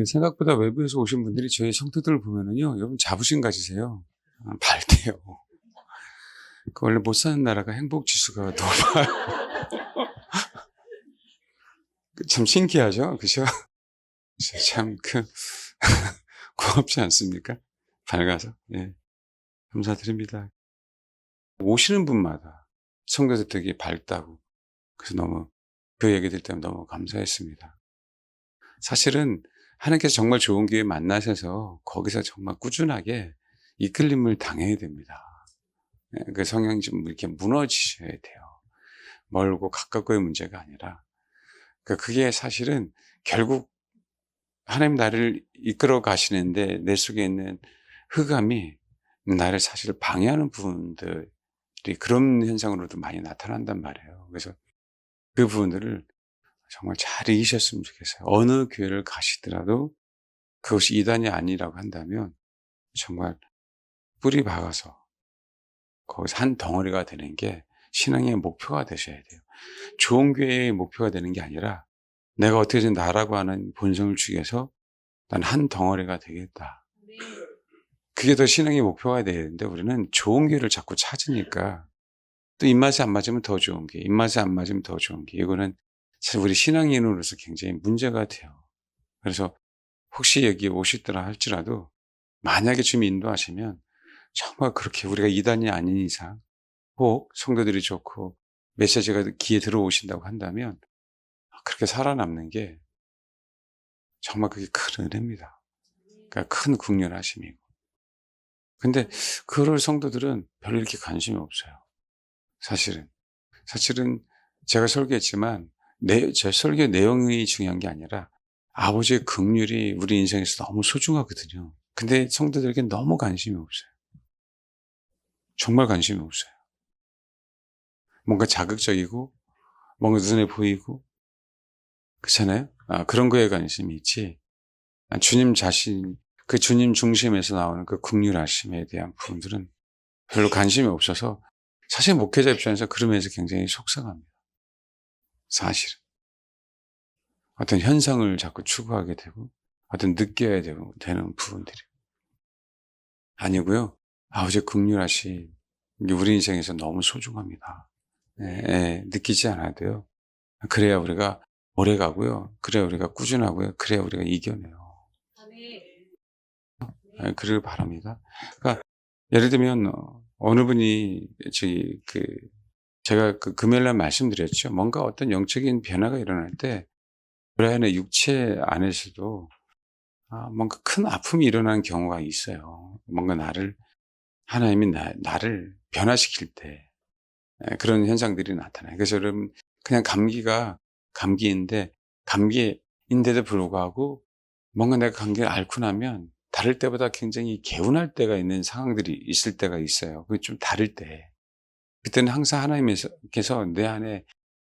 생각보다 외부에서 오신 분들이 저희 성도들을 보면은요, 여러분 자부심 가지세요. 밝대요. 원래 못 사는 나라가 행복 지수가 높아요. 참 신기하죠? 그죠? 참, 고맙지 않습니까? 밝아서. 예. 감사드립니다. 오시는 분마다 성도들 되게 밝다고. 그래서 너무 그 얘기 들 때문에 너무 감사했습니다. 사실은 하나님께서 정말 좋은 교회 만나셔서 거기서 정말 꾸준하게 이끌림을 당해야 됩니다. 예, 그 성향이 좀 이렇게 무너지셔야 돼요. 멀고 가깝고의 문제가 아니라. 그게 사실은 결국 하나님 나를 이끌어 가시는데 내 속에 있는 흑암이 나를 사실 방해하는 부분들이 그런 현상으로도 많이 나타난단 말이에요. 그래서 그 부분들을 정말 잘 이기셨으면 좋겠어요. 어느 교회를 가시더라도 그것이 이단이 아니라고 한다면 정말 뿌리 박아서 거기서 한 덩어리가 되는 게 신앙의 목표가 되셔야 돼요. 좋은 교회의 목표가 되는 게 아니라 내가 어떻게든 나라고 하는 본성을 죽여서 난 한 덩어리가 되겠다. 그게 더 신앙의 목표가 되는데 우리는 좋은 교회를 자꾸 찾으니까 또 입맛에 안 맞으면 더 좋은 게, 입맛에 안 맞으면 더 좋은 게, 이거는 사실 우리 신앙인으로서 굉장히 문제가 돼요. 그래서 혹시 여기 오시더라 할지라도 만약에 주님이 인도하시면 정말 그렇게 우리가 이단이 아닌 이상 혹 성도들이 좋고 메시지가 귀에 들어오신다고 한다면 그렇게 살아남는 게 정말 그게 큰 은혜입니다. 그러니까 큰 국률하심이고. 근데 그럴 성도들은 별로 이렇게 관심이 없어요. 사실은. 사실은 제가 설교했지만 제 설교 내용이 중요한 게 아니라 아버지의 긍휼이 우리 인생에서 너무 소중하거든요. 근데 성도들에게 너무 관심이 없어요. 정말 관심이 없어요. 뭔가 자극적이고 뭔가 눈에 보이고 그렇잖아요. 그런 거에 관심이 있지. 주님 자신, 그 주님 중심에서 나오는 그 긍휼하심에 대한 부분들은 별로 관심이 없어서 사실 목회자 입장에서 그러면서 굉장히 속상합니다. 사실은. 어떤 현상을 자꾸 추구하게 되고 어떤 느껴야 되는 부분들이 아니고요. 아버지의 긍휼하심 이게 우리 인생에서 너무 소중합니다. 예, 예, 느끼지 않아도요. 그래야 우리가 오래 가고요. 그래야 우리가 꾸준하고요. 그래야 우리가 이겨내요. 예, 그러길 바랍니다. 그러니까 예를 들면 어느 분이 저기 제가 금요일 날 말씀드렸죠. 뭔가 어떤 영적인 변화가 일어날 때 우리 안에 육체 안에서도 뭔가 큰 아픔이 일어나는 경우가 있어요. 뭔가 하나님이 나를 변화시킬 때 그런 현상들이 나타나요. 그래서 여러분 그냥 감기인데 감기인데도 불구하고 뭔가 내가 감기를 앓고 나면 다를 때보다 굉장히 개운할 때가 있는 상황들이 있을 때가 있어요. 그게 좀 다를 때. 그때는 항상 하나님께서 내 안에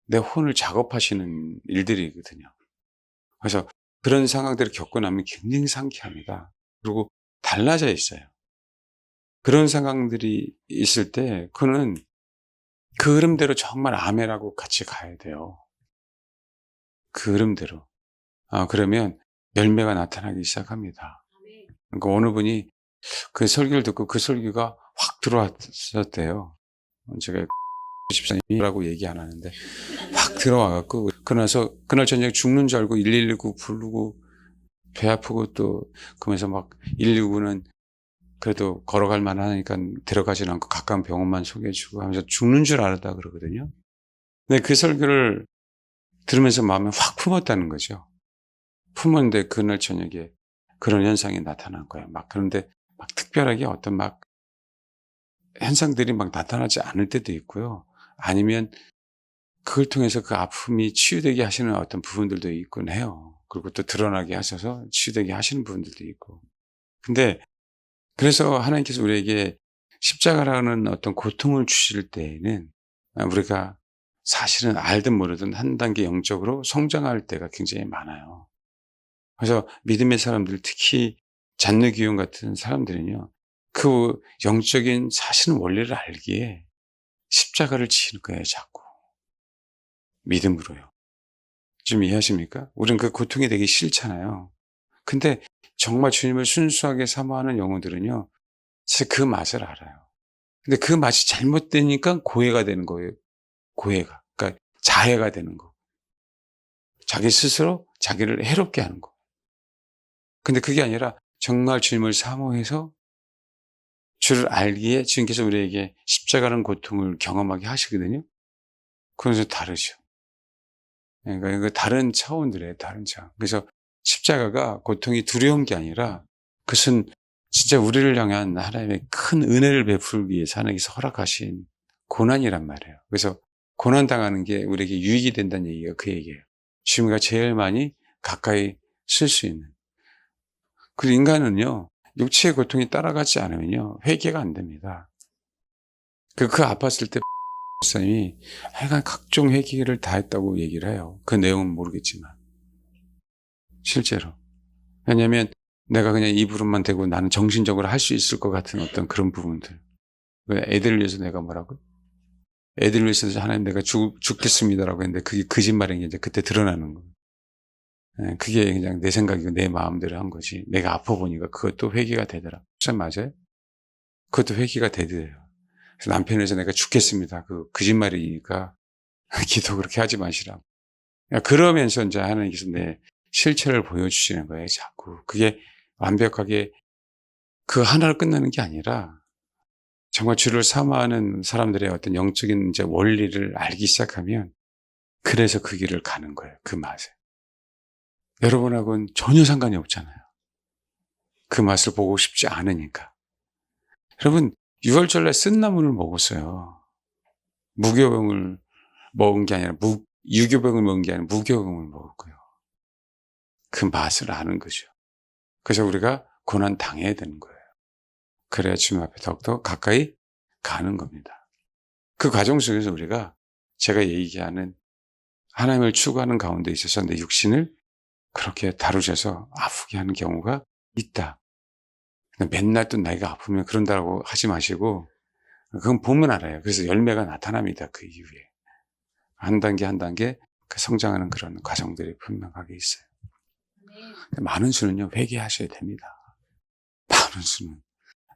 내 혼을 작업하시는 일들이거든요. 그래서 그런 상황들을 겪고 나면 굉장히 상쾌합니다. 그리고 달라져 있어요. 그런 상황들이 있을 때 그거는 그 흐름대로 정말 아멘하고 같이 가야 돼요. 그 흐름대로. 그러면 열매가 나타나기 시작합니다. 그러니까 어느 분이 그 설교를 듣고 그 설교가 확 들어왔었대요. 제가 집사님이라고 얘기 안 하는데 확 들어와 갖고 그러나서 그날 저녁에 죽는 줄 알고 119 부르고 배 아프고 또 그러면서 막 119는 그래도 걸어갈 만하니까 데려가지는 않고 가까운 병원만 소개해 주고 하면서 죽는 줄 알았다 그러거든요. 근데 그 설교를 들으면서 마음에 확 품었다는 거죠. 품었는데 그날 저녁에 그런 현상이 나타난 거예요. 그런데 특별하게 어떤 현상들이 나타나지 않을 때도 있고요. 아니면 그걸 통해서 그 아픔이 치유되게 하시는 어떤 부분들도 있곤 해요. 그리고 또 드러나게 하셔서 치유되게 하시는 부분들도 있고. 근데 그래서 하나님께서 우리에게 십자가라는 어떤 고통을 주실 때에는 우리가 사실은 알든 모르든 한 단계 영적으로 성장할 때가 굉장히 많아요. 그래서 믿음의 사람들, 특히 잔느기용 같은 사람들은요, 그 영적인 사실은 원리를 알기에 십자가를 지는 거예요, 자꾸. 믿음으로요. 좀 이해하십니까? 우리는 그 고통이 되게 싫잖아요. 근데 정말 주님을 순수하게 사모하는 영혼들은요, 사실 그 맛을 알아요. 근데 그 맛이 잘못되니까 고해가 되는 거예요. 고해가. 그러니까 자해가 되는 거. 자기 스스로 자기를 해롭게 하는 거. 근데 그게 아니라 정말 주님을 사모해서 주를 알기에 주님께서 우리에게 십자가라는 고통을 경험하게 하시거든요. 그건 다르죠. 그러니까 이거 다른 차원들이에요, 다른 차원. 그래서 십자가가 고통이 두려운 게 아니라 그것은 진짜 우리를 향한 하나님의 큰 은혜를 베풀기 위해서 하나님께서 허락하신 고난이란 말이에요. 그래서 고난당하는 게 우리에게 유익이 된다는 얘기가 그 얘기예요. 주님과 제일 많이 가까이 쓸 수 있는. 그리고 인간은요, 육체의 고통이 따라가지 않으면요, 회개가 안 됩니다. 그 아팠을 때 목사님이 하여간 각종 회개를 다 했다고 얘기를 해요. 그 내용은 모르겠지만. 실제로. 왜냐면 내가 그냥 입으로만 대고 나는 정신적으로 할 수 있을 것 같은 어떤 그런 부분들. 왜 애들을 위해서 내가 뭐라고? 애들을 위해서 하나님 내가 죽겠습니다라고 했는데 그게 거짓말인 게 이제 그때 드러나는 거예요. 예, 그게 그냥 내 생각이고 내 마음대로 한 거지. 내가 아파 보니까 그것도 회개가 되더라. 진짜 맞아요? 그것도 회개가 되더래요. 그래서 남편에서 내가 죽겠습니다. 그 거짓말이니까 기도 그렇게 하지 마시라고. 그러면서 이제 하나님께서 내 실체를 보여주시는 거예요, 자꾸. 그게 완벽하게 그 하나로 끝나는 게 아니라 정말 주를 사모하는 사람들의 어떤 영적인 이제 원리를 알기 시작하면 그래서 그 길을 가는 거예요, 그 맛에. 여러분하고는 전혀 상관이 없잖아요. 그 맛을 보고 싶지 않으니까. 여러분, 6월절날 쓴나물을 먹었어요. 무교병을 먹은 게 아니라 유교병을 먹은 게 아니라 무교병을 먹었고요. 그 맛을 아는 거죠. 그래서 우리가 고난 당해야 되는 거예요. 그래야 주님 앞에 더욱더 가까이 가는 겁니다. 그 과정 속에서 우리가 제가 얘기하는 하나님을 추구하는 가운데 있어서 내 육신을 그렇게 다루셔서 아프게 하는 경우가 있다. 맨날 또 내가 아프면 그런다고 하지 마시고 그건 보면 알아요. 그래서 열매가 나타납니다. 그 이후에. 한 단계 한 단계 그 성장하는 그런 과정들이 분명하게 있어요. 많은 수는요, 회개하셔야 됩니다. 많은 수는.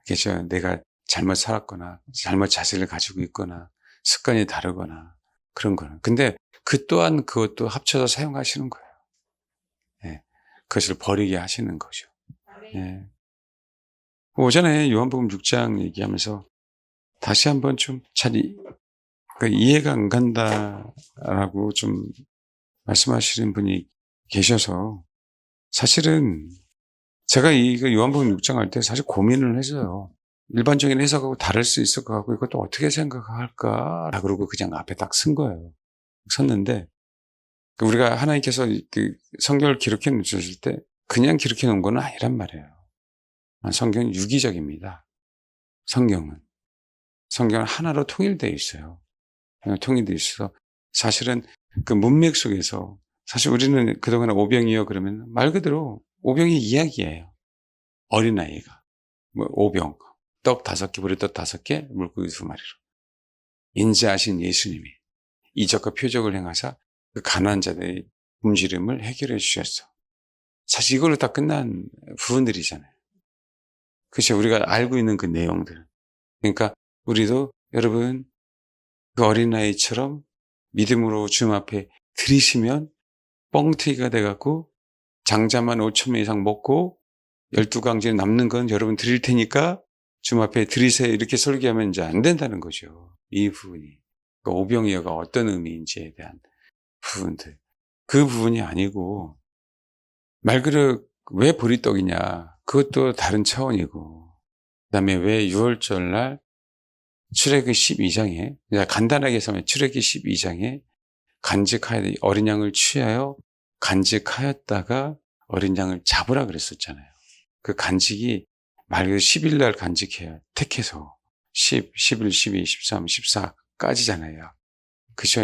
그래서 내가 잘못 살았거나 잘못 자세를 가지고 있거나 습관이 다르거나 그런 거는. 근데 그 또한 그것도 합쳐서 사용하시는 거예요. 예. 그것을 버리게 하시는 거죠. 예. 오전에 요한복음 6장 얘기하면서 다시 한번 좀 잘 이해가 안 간다라고 좀 말씀하시는 분이 계셔서 사실은 제가 이거 요한복음 6장 할 때 사실 고민을 했어요. 일반적인 해석하고 다를 수 있을 것 같고 이것도 어떻게 생각할까? 그러고 그냥 앞에 딱 쓴 거예요. 섰는데 우리가 하나님께서 그 성경을 기록해 놓으셨을 때 그냥 기록해 놓은 건 아니란 말이에요. 성경은 유기적입니다. 성경은. 성경은 하나로 통일되어 있어요. 통일되어 있어서 사실은 그 문맥 속에서 사실 우리는 그동안 오병이어 그러면 말 그대로 오병이 이야기예요. 어린아이가. 뭐 오병. 떡 5개, 보리떡 5개, 물고기 2마리로. 인자하신 예수님이 이적과 표적을 행하사 그 가난한 자들의 굶주림을 해결해 주셨어. 사실 이걸로 다 끝난 부분들이잖아요. 그렇죠. 우리가 알고 있는 그 내용들. 그러니까 우리도 여러분 그 어린아이처럼 믿음으로 주님 앞에 들이시면 뻥튀기가 돼갖고 장자만 5,000명 이상 먹고 12강제 남는 건 여러분 드릴 테니까 주님 앞에 들이세요. 이렇게 설교하면 이제 안 된다는 거죠. 이 부분이. 그 오병이어가 어떤 의미인지에 대한 부분들. 그 부분이 아니고 말 그대로 왜 보리떡이냐. 그것도 다른 차원이고 그다음에 왜 6월절날 출애굽기 12장에 간단하게 해서면 출애굽기 12장에 간직하여 어린 양을 취하여 간직하였다가 어린 양을 잡으라 그랬었잖아요. 그 간직이 말 그대로 10일 날 간직해야 택해서 10, 11, 12, 13, 14까지잖아요. 그죠?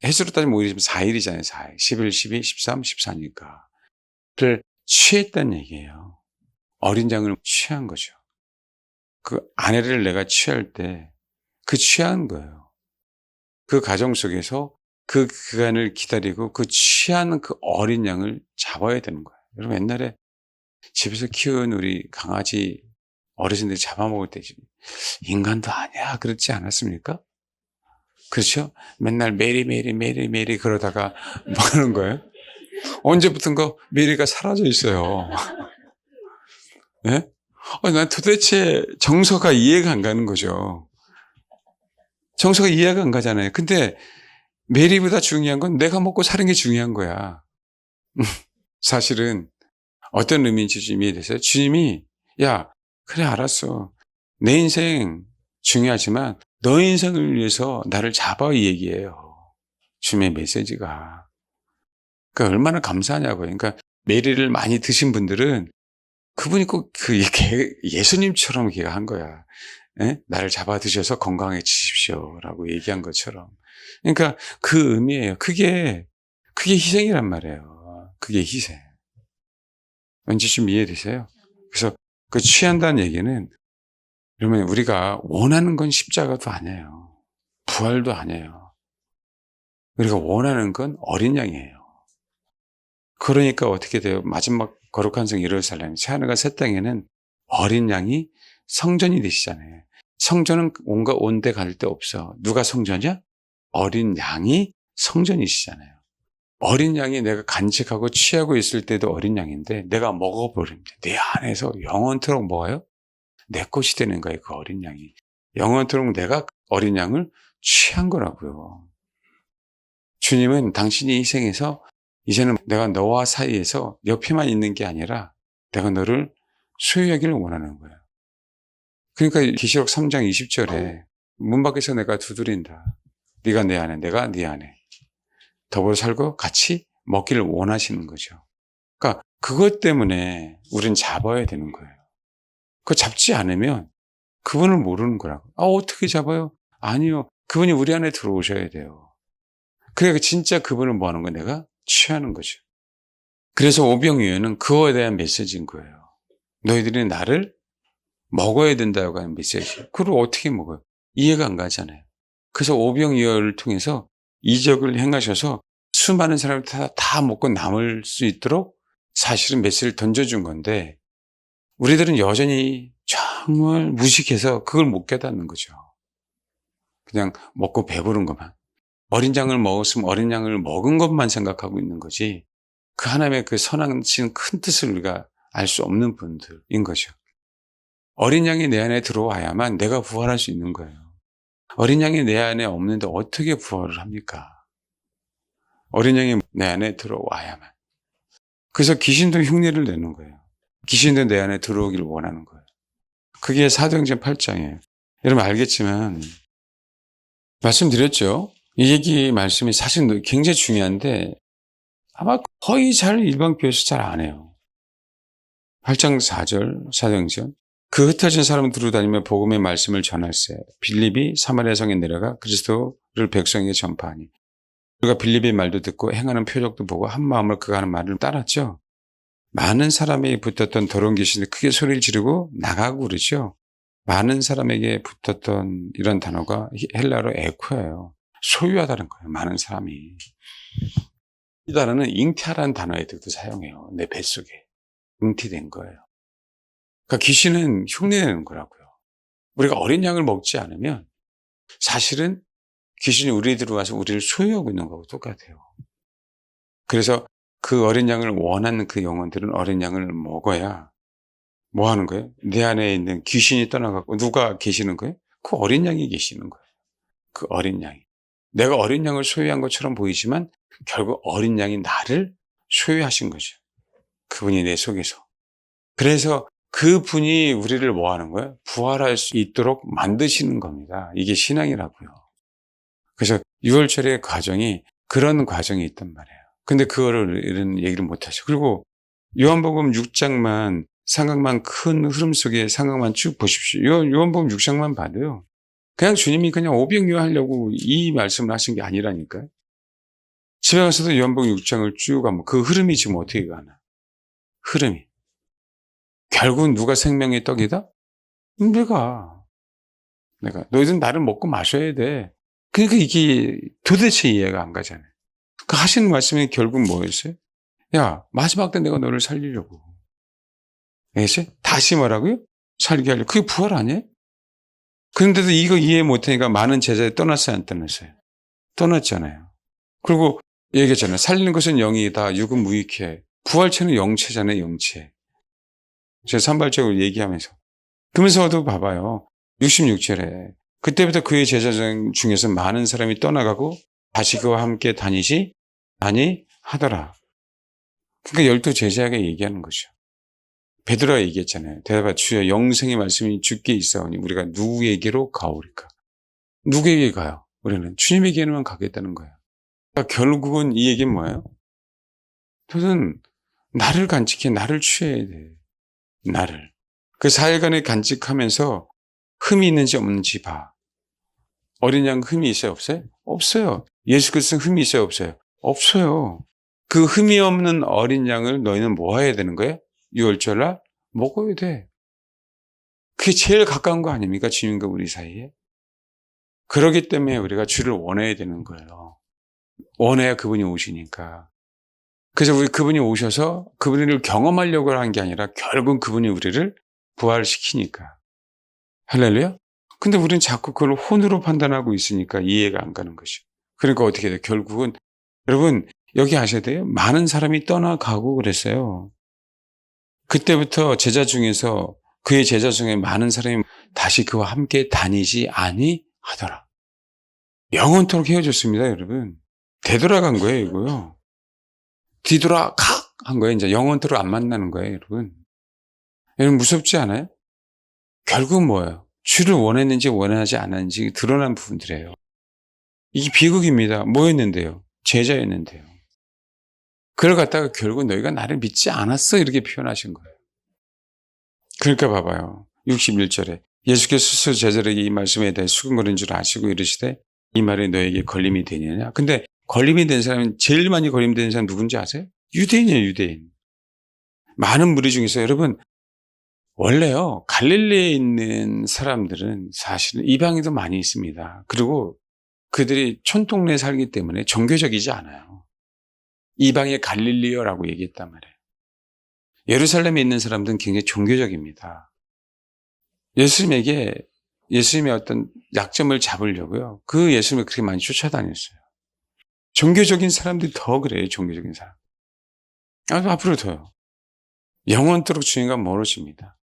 횟수로 따지면 오히려 4일이잖아요. 4일. 11, 12, 13, 14니까. 를 취했다는 얘기예요. 어린 양을 취한 거죠. 그 아내를 내가 취할 때 그 취한 거예요. 그 과정 속에서 그 기간을 기다리고 그 취한 그 어린 양을 잡아야 되는 거예요. 여러분 옛날에 집에서 키운 우리 강아지 어르신들이 잡아먹을 때 인간도 아니야 그렇지 않았습니까? 그렇죠? 맨날 메리 메리 메리 메리 그러다가 뭐 하는 거예요? 언제부턴가 메리가 사라져 있어요. 예? 난 도대체 정서가 이해가 안 가는 거죠. 정서가 이해가 안 가잖아요. 근데 메리보다 중요한 건 내가 먹고 사는 게 중요한 거야. 사실은 어떤 의미인지 좀 이해되세요? 주님이 야 그래 알았어. 내 인생 중요하지만 너 인생을 위해서 나를 잡아 이 얘기예요. 주님의 메시지가. 그러니까 얼마나 감사하냐고요. 그러니까 메리를 많이 드신 분들은 그분이 꼭 예수님처럼 걔가 한 거야. 예? 나를 잡아 드셔서 건강해지십시오라고 얘기한 것처럼. 그러니까 그 의미예요. 그게 희생이란 말이에요. 그게 희생. 왠지 좀 이해되세요? 그래서 그 취한다는 얘기는 그러면 우리가 원하는 건 십자가도 아니에요. 부활도 아니에요. 우리가 원하는 건 어린 양이에요. 그러니까 어떻게 돼요? 마지막 거룩한 성 예루살렘, 새하늘과 새 땅에는 어린 양이 성전이 되시잖아요. 성전은 온갖 온데 갈 데 없어. 누가 성전이야? 어린 양이 성전이시잖아요. 어린 양이 내가 간직하고 취하고 있을 때도 어린 양인데 내가 먹어버리면 내 안에서 영원토록 뭐예요? 내 것이 되는 거예요. 그 어린 양이. 영원토록 내가 어린 양을 취한 거라고요. 주님은 당신이 희생해서 이제는 내가 너와 사이에서 옆에만 있는 게 아니라 내가 너를 소유하기를 원하는 거예요. 그러니까 계시록 3장 20절에 문 밖에서 내가 두드린다. 네가 내 안에, 내가 네 안에. 더불어 살고 같이 먹기를 원하시는 거죠. 그러니까 그것 때문에 우린 잡아야 되는 거예요. 그거 잡지 않으면 그분을 모르는 거라고. 어떻게 잡아요? 아니요. 그분이 우리 안에 들어오셔야 돼요. 그러니까 진짜 그분을 뭐 하는 거예요? 내가 취하는 거죠. 그래서 오병이어는 그거에 대한 메시지인 거예요. 너희들이 나를 먹어야 된다고 하는 메시지. 그걸 어떻게 먹어요? 이해가 안 가잖아요. 그래서 오병이어를 통해서 이적을 행하셔서 수많은 사람을 다 먹고 남을 수 있도록 사실은 메시지를 던져준 건데 우리들은 여전히 정말 무식해서 그걸 못 깨닫는 거죠. 그냥 먹고 배부른 것만. 어린 양을 먹었으면 어린 양을 먹은 것만 생각하고 있는 거지 그 하나님의 그 선하신 큰 뜻을 우리가 알 수 없는 분들인 거죠. 어린 양이 내 안에 들어와야만 내가 부활할 수 있는 거예요. 어린 양이 내 안에 없는데 어떻게 부활을 합니까? 어린 양이 내 안에 들어와야만. 그래서 귀신도 흉내를 내는 거예요. 귀신도 내 안에 들어오기를 원하는 거예요. 그게 사도행전 8장이에요. 여러분 알겠지만 말씀드렸죠. 이 얘기 말씀이 사실 굉장히 중요한데 아마 거의 잘 일반 교회에서 잘 안 해요. 8장 4절 사도행전 그 흩어진 사람을 두루다니며 복음의 말씀을 전할세 빌립이 사마리아 성에 내려가 그리스도를 백성에게 전파하니 그가 빌립의 말도 듣고 행하는 표적도 보고 한 마음으로 그가 하는 말을 따랐죠. 많은 사람에게 붙었던 더러운 귀신이 크게 소리를 지르고 나가고 그러죠. 많은 사람에게 붙었던 이런 단어가 헬라어로 에코예요. 소유하다는 거예요. 많은 사람이. 이 단어는 잉태하라는 단어에도 사용해요. 내 뱃속에. 잉태된 거예요. 그러니까 귀신은 흉내내는 거라고요. 우리가 어린 양을 먹지 않으면 사실은 귀신이 우리에 들어와서 우리를 소유하고 있는 거하고 똑같아요. 그래서 그 어린 양을 원하는 그 영혼들은 어린 양을 먹어야 뭐 하는 거예요? 내 안에 있는 귀신이 떠나가고 누가 계시는 거예요? 그 어린 양이 계시는 거예요. 그 어린 양이. 내가 어린 양을 소유한 것처럼 보이지만 결국 어린 양이 나를 소유하신 거죠. 그분이 내 속에서. 그래서 그분이 우리를 뭐 하는 거예요? 부활할 수 있도록 만드시는 겁니다. 이게 신앙이라고요. 그래서 6월절의 과정이 그런 과정이 있단 말이에요. 근데 그거를 이런 얘기를 못 하죠. 그리고 요한복음 6장만 상황만 큰 흐름 속에 상황만 쭉 보십시오. 요한복음 6장만 봐도요. 그냥 주님이 그냥 오병이어 하려고 이 말씀을 하신 게 아니라니까요. 집에 가서도 요한복음 6장을 쭉 가면 그 흐름이 지금 어떻게 가나. 흐름이. 결국은 누가 생명의 떡이다? 내가. 너희들은 나를 먹고 마셔야 돼. 그러니까 이게 도대체 이해가 안 가잖아요. 그 하시는 말씀이 결국 뭐였어요? 야, 마지막 때 내가 너를 살리려고. 알겠어요? 다시 뭐라고요? 살게 하려고. 그게 부활 아니에요? 그런데도 이거 이해 못하니까 많은 제자들이 떠났어요, 안 떠났어요? 떠났잖아요. 그리고 얘기했잖아요. 살리는 것은 영이다. 육은 무익해. 부활체는 영체잖아요, 영체. 제가 산발적으로 얘기하면서. 그러면서도 봐봐요. 66절에 그때부터 그의 제자 중에서 많은 사람이 떠나가고 다시 그와 함께 다니지 아니하더라. 그러니까 12 제자에게 얘기하는 거죠. 베드로가 얘기했잖아요. 대답하 주여 영생의 말씀이 주께 있사오니 우리가 누구에게로 가오리까? 누구에게 가요? 우리는 주님에게만 가겠다는 거예요. 그러니까 결국은 이 얘기는 뭐예요? 저는 나를 간직해 나를 취해야 돼. 나를. 그 4일간의 간직하면서 흠이 있는지 없는지 봐. 어린 양 흠이 있어요? 없어요? 없어요. 예수 그리스도는 흠이 있어요? 없어요? 없어요. 그 흠이 없는 어린 양을 너희는 뭐 해야 되는 거예요? 유월절날 먹어야 돼. 그게 제일 가까운 거 아닙니까? 주님과 우리 사이에. 그러기 때문에 우리가 주를 원해야 되는 거예요. 원해야 그분이 오시니까. 그래서 우리 그분이 오셔서 그분을 경험하려고 하는 게 아니라 결국 그분이 우리를 부활시키니까. 할렐루야? 근데 우리는 자꾸 그걸 혼으로 판단하고 있으니까 이해가 안 가는 것이죠. 그러니까 어떻게 돼요? 결국은 여러분 여기 아셔야 돼요. 많은 사람이 떠나가고 그랬어요. 그때부터 제자 중에서 그의 제자 중에 많은 사람이 다시 그와 함께 다니지 아니하더라. 영원토록 헤어졌습니다, 여러분. 되돌아간 거예요, 이거요. 뒤돌아 한 거예요. 이제 영원토록 안 만나는 거예요, 여러분. 여러분 무섭지 않아요? 결국은 뭐예요? 주를 원했는지 원하지 않았는지 드러난 부분들이에요. 이게 비극입니다. 뭐였는데요? 제자였는데요. 그걸 갖다가 결국 너희가 나를 믿지 않았어 이렇게 표현하신 거예요. 그러니까 봐봐요. 61절에 예수께서 스스로 제자들에게 이 말씀에 대해 수근거리는 줄 아시고 이르시되 이 말이 너에게 걸림이 되느냐. 근데 걸림이 된 사람은 제일 많이 걸림된 사람 누군지 아세요? 유대인이에요. 유대인. 많은 무리 중에서 여러분 원래요 갈릴리에 있는 사람들은 사실은 이방인도 많이 있습니다. 그리고 그들이 촌동네에 살기 때문에 종교적이지 않아요. 이방의 갈릴리어라고 얘기했단 말이에요. 예루살렘에 있는 사람들은 굉장히 종교적입니다. 예수님의 어떤 약점을 잡으려고요. 그 예수님을 그렇게 많이 쫓아다녔어요. 종교적인 사람들이 더 그래요. 종교적인 사람. 앞으로 더요. 영원토록 주님과 멀어집니다.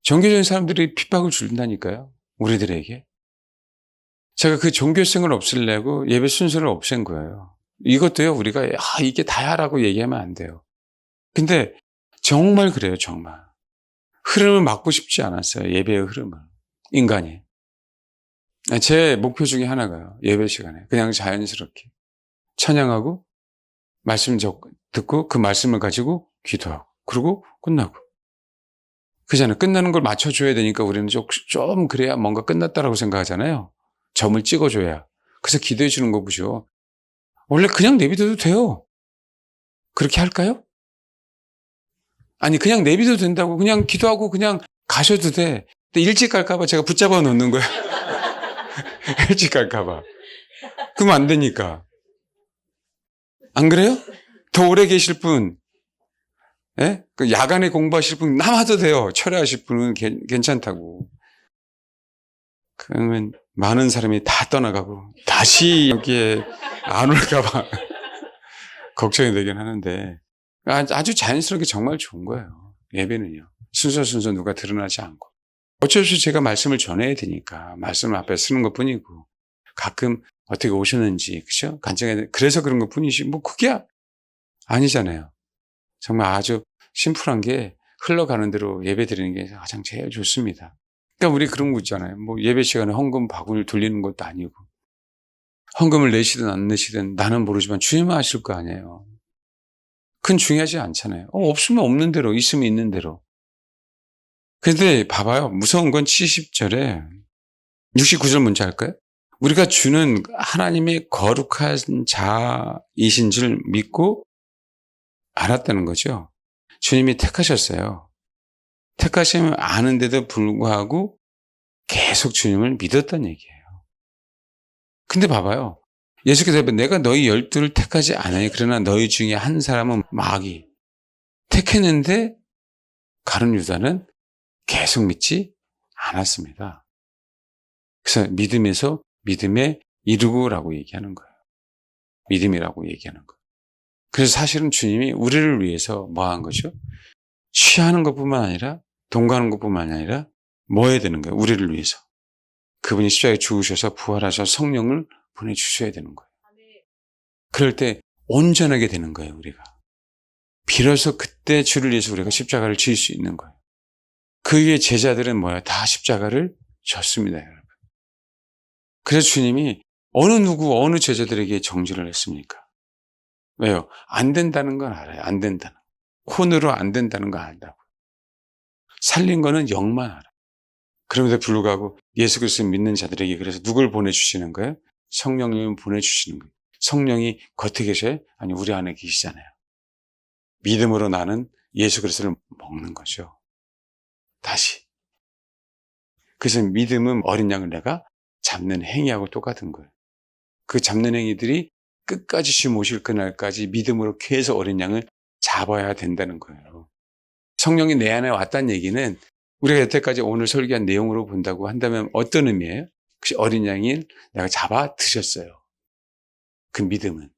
종교적인 사람들이 핍박을 준다니까요. 우리들에게. 제가 그 종교성을 없애려고 예배 순서를 없앤 거예요. 이것도요, 우리가, 이게 다야라고 얘기하면 안 돼요. 근데 정말 그래요, 정말. 흐름을 막고 싶지 않았어요, 예배의 흐름을. 인간이. 제 목표 중에 하나가요, 예배 시간에. 그냥 자연스럽게. 찬양하고, 말씀 듣고, 그 말씀을 가지고 기도하고, 그리고 끝나고. 그잖아요. 끝나는 걸 맞춰줘야 되니까 우리는 좀 그래야 뭔가 끝났다라고 생각하잖아요. 점을 찍어줘야. 그래서 기도해 주는 거 보죠. 원래 그냥 내비둬도 돼요. 그렇게 할까요? 아니 그냥 내비둬도 된다고 그냥 기도하고 그냥 가셔도 돼. 근데 일찍 갈까 봐 제가 붙잡아 놓는 거야. 일찍 갈까 봐. 그러면 안 되니까. 안 그래요? 더 오래 계실 분, 예? 그 야간에 공부하실 분 남아도 돼요. 철회하실 분은 괜찮다고. 그러면 많은 사람이 다 떠나가고 다시 여기에 안 올까 봐 걱정이 되긴 하는데 아주 자연스럽게 정말 좋은 거예요. 예배는요. 순서 누가 드러나지 않고. 어쩔 수 없이 제가 말씀을 전해야 되니까 말씀을 앞에 쓰는 것 뿐이고 가끔 어떻게 오셨는지 그죠? 간증해야 그래서 그런 것 뿐이지 뭐 그게 아니잖아요. 정말 아주 심플한 게 흘러가는 대로 예배 드리는 게 가장 제일 좋습니다. 그러니까 우리 그런 거 있잖아요. 뭐 예배 시간에 헌금 바구니를 돌리는 것도 아니고 헌금을 내시든 안 내시든 나는 모르지만 주님은 아실 거 아니에요. 그건 중요하지 않잖아요. 없으면 없는 대로 있으면 있는 대로. 근데 봐봐요. 무서운 건 70절에 69절 문제 할까요? 우리가 주는 하나님의 거룩한 자이신 줄 믿고 알았다는 거죠. 주님이 택하셨어요. 택하시면 아는데도 불구하고 계속 주님을 믿었다는 얘기예요. 근데 봐봐요. 예수께서 내가 너희 12를 택하지 않아요. 그러나 너희 중에 한 사람은 마귀, 택했는데 가룟 유다는 계속 믿지 않았습니다. 그래서 믿음에서 믿음에 이르고라고 얘기하는 거예요. 믿음이라고 얘기하는 거예요. 그래서 사실은 주님이 우리를 위해서 뭐 한 거죠? 취하는 것뿐만 아니라 동거하는 것뿐만 아니라 뭐 해야 되는 거예요? 우리를 위해서. 그분이 십자가에 죽으셔서 부활하셔서 성령을 보내주셔야 되는 거예요. 그럴 때 온전하게 되는 거예요, 우리가. 비로소 그때 주를 위해서 우리가 십자가를 지을 수 있는 거예요. 그의 제자들은 뭐예요? 다 십자가를 졌습니다, 여러분. 그래서 주님이 어느 제자들에게 정죄를 했습니까? 왜요? 안 된다는 건 알아요. 안 된다는. 혼으로 안 된다는 거 안다고. 살린 거는 영만 알아요. 그럼에도 불구하고 예수 그리스도를 믿는 자들에게 그래서 누굴 보내주시는 거예요? 성령님을 보내주시는 거예요. 성령이 겉에 계셔요? 아니, 우리 안에 계시잖아요. 믿음으로 나는 예수 그리스도를 먹는 거죠. 다시. 그래서 믿음은 어린 양을 내가 잡는 행위하고 똑같은 거예요. 그 잡는 행위들이 끝까지 주님 오실 그날까지 믿음으로 계속 어린 양을 잡아야 된다는 거예요. 성령이 내 안에 왔다는 얘기는 우리가 여태까지 오늘 설교한 내용으로 본다고 한다면 어떤 의미예요? 혹시 어린 양을 내가 잡아 드셨어요. 그 믿음은.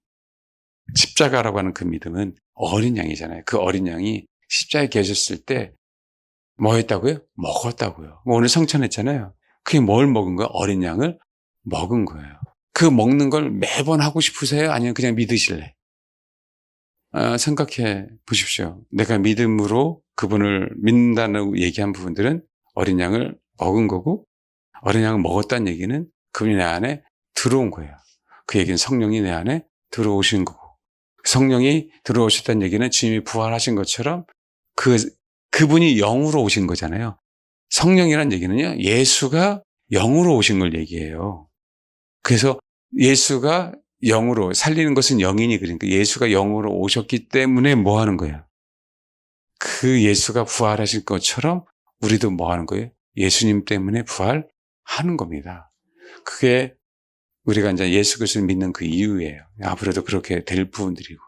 십자가라고 하는 그 믿음은 어린 양이잖아요. 그 어린 양이 십자가에 계셨을 때 뭐 했다고요? 먹었다고요. 오늘 성찬했잖아요. 그게 뭘 먹은 거예요? 어린 양을 먹은 거예요. 그 먹는 걸 매번 하고 싶으세요? 아니면 그냥 믿으실래? 생각해 보십시오. 내가 믿음으로 그분을 믿는다는 얘기한 부분들은 어린 양을 먹은 거고, 어린 양을 먹었다는 얘기는 그분이 내 안에 들어온 거예요. 그 얘기는 성령이 내 안에 들어오신 거고, 성령이 들어오셨다는 얘기는 주님이 부활하신 것처럼 그분이 영으로 오신 거잖아요. 성령이란 얘기는요, 예수가 영으로 오신 걸 얘기해요. 그래서 예수가 영으로, 살리는 것은 영이니, 그러니까 예수가 영으로 오셨기 때문에 뭐 하는 거예요? 그 예수가 부활하실 것처럼 우리도 뭐 하는 거예요? 예수님 때문에 부활하는 겁니다. 그게 우리가 이제 예수 그리스도를 믿는 그 이유예요. 앞으로도 그렇게 될 부분들이고.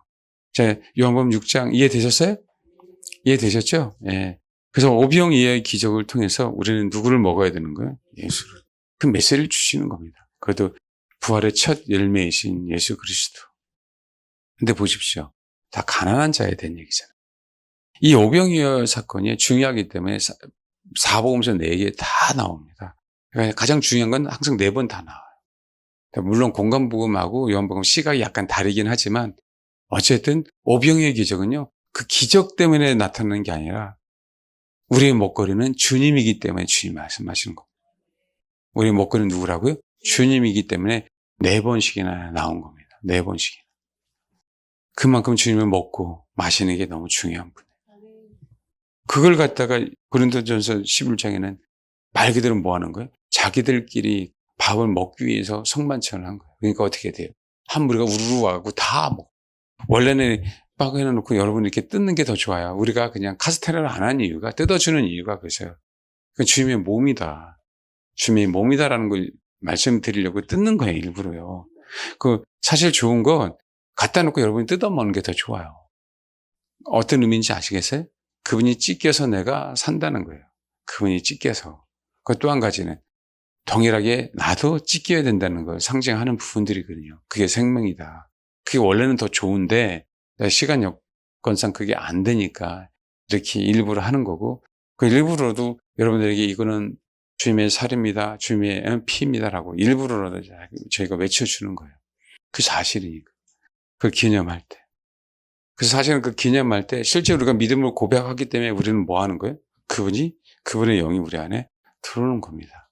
자, 요한복음 6장 이해되셨어요? 이해되셨죠? 예. 그래서 오병이어의 기적을 통해서 우리는 누구를 먹어야 되는 거예요? 예수를. 그 메시지를 주시는 겁니다. 그것도 부활의 첫 열매이신 예수 그리스도. 근데 보십시오. 다 가난한 자에 대한 얘기잖아요. 이 오병이어 사건이 중요하기 때문에 사복음서 4개 다 나옵니다. 그러니까 가장 중요한 건 항상 4번 다 나와요. 물론 공간복음하고 요한복음 시각이 약간 다르긴 하지만 어쨌든 오병이어 기적은요, 그 기적 때문에 나타나는 게 아니라 우리의 먹거리는 주님이기 때문에 주님 말씀하시는 겁니다. 우리의 먹거리는 누구라고요? 주님이기 때문에 4번씩이나 나온 겁니다. 4번씩이나. 그만큼 주님을 먹고 마시는 게 너무 중요한 분이에요. 그걸 갖다가 고린도전서 11장에는 말 그대로 뭐 하는 거예요? 자기들끼리 밥을 먹기 위해서 성만찬을 한 거예요. 그러니까 어떻게 돼요? 한 무리가 우르르 와고 다 먹어. 원래는 빡 해놓고 여러분 이렇게 뜯는 게 더 좋아요. 우리가 그냥 카스테라를 안 한 이유가, 뜯어주는 이유가 그래서요. 그 주님의 몸이다. 주님의 몸이다라는 걸 말씀드리려고 뜯는 거예요, 일부러요. 사실 좋은 건 갖다 놓고 여러분이 뜯어먹는 게 더 좋아요. 어떤 의미인지 아시겠어요? 그분이 찢겨서 내가 산다는 거예요. 그분이 찢겨서. 또 한 가지는 동일하게 나도 찢겨야 된다는 걸 상징하는 부분들이거든요. 그게 생명이다. 그게 원래는 더 좋은데 시간 여건상 그게 안 되니까 이렇게 일부러 하는 거고, 그 일부러도 여러분들에게 이거는 주님의 살입니다, 주님의 피입니다라고 일부러라도 저희가 외쳐주는 거예요. 그 사실이니까. 그 기념할 때. 그래서 사실은 그 기념할 때 실제 우리가 믿음을 고백하기 때문에 우리는 뭐 하는 거예요? 그분의 영이 우리 안에 들어오는 겁니다.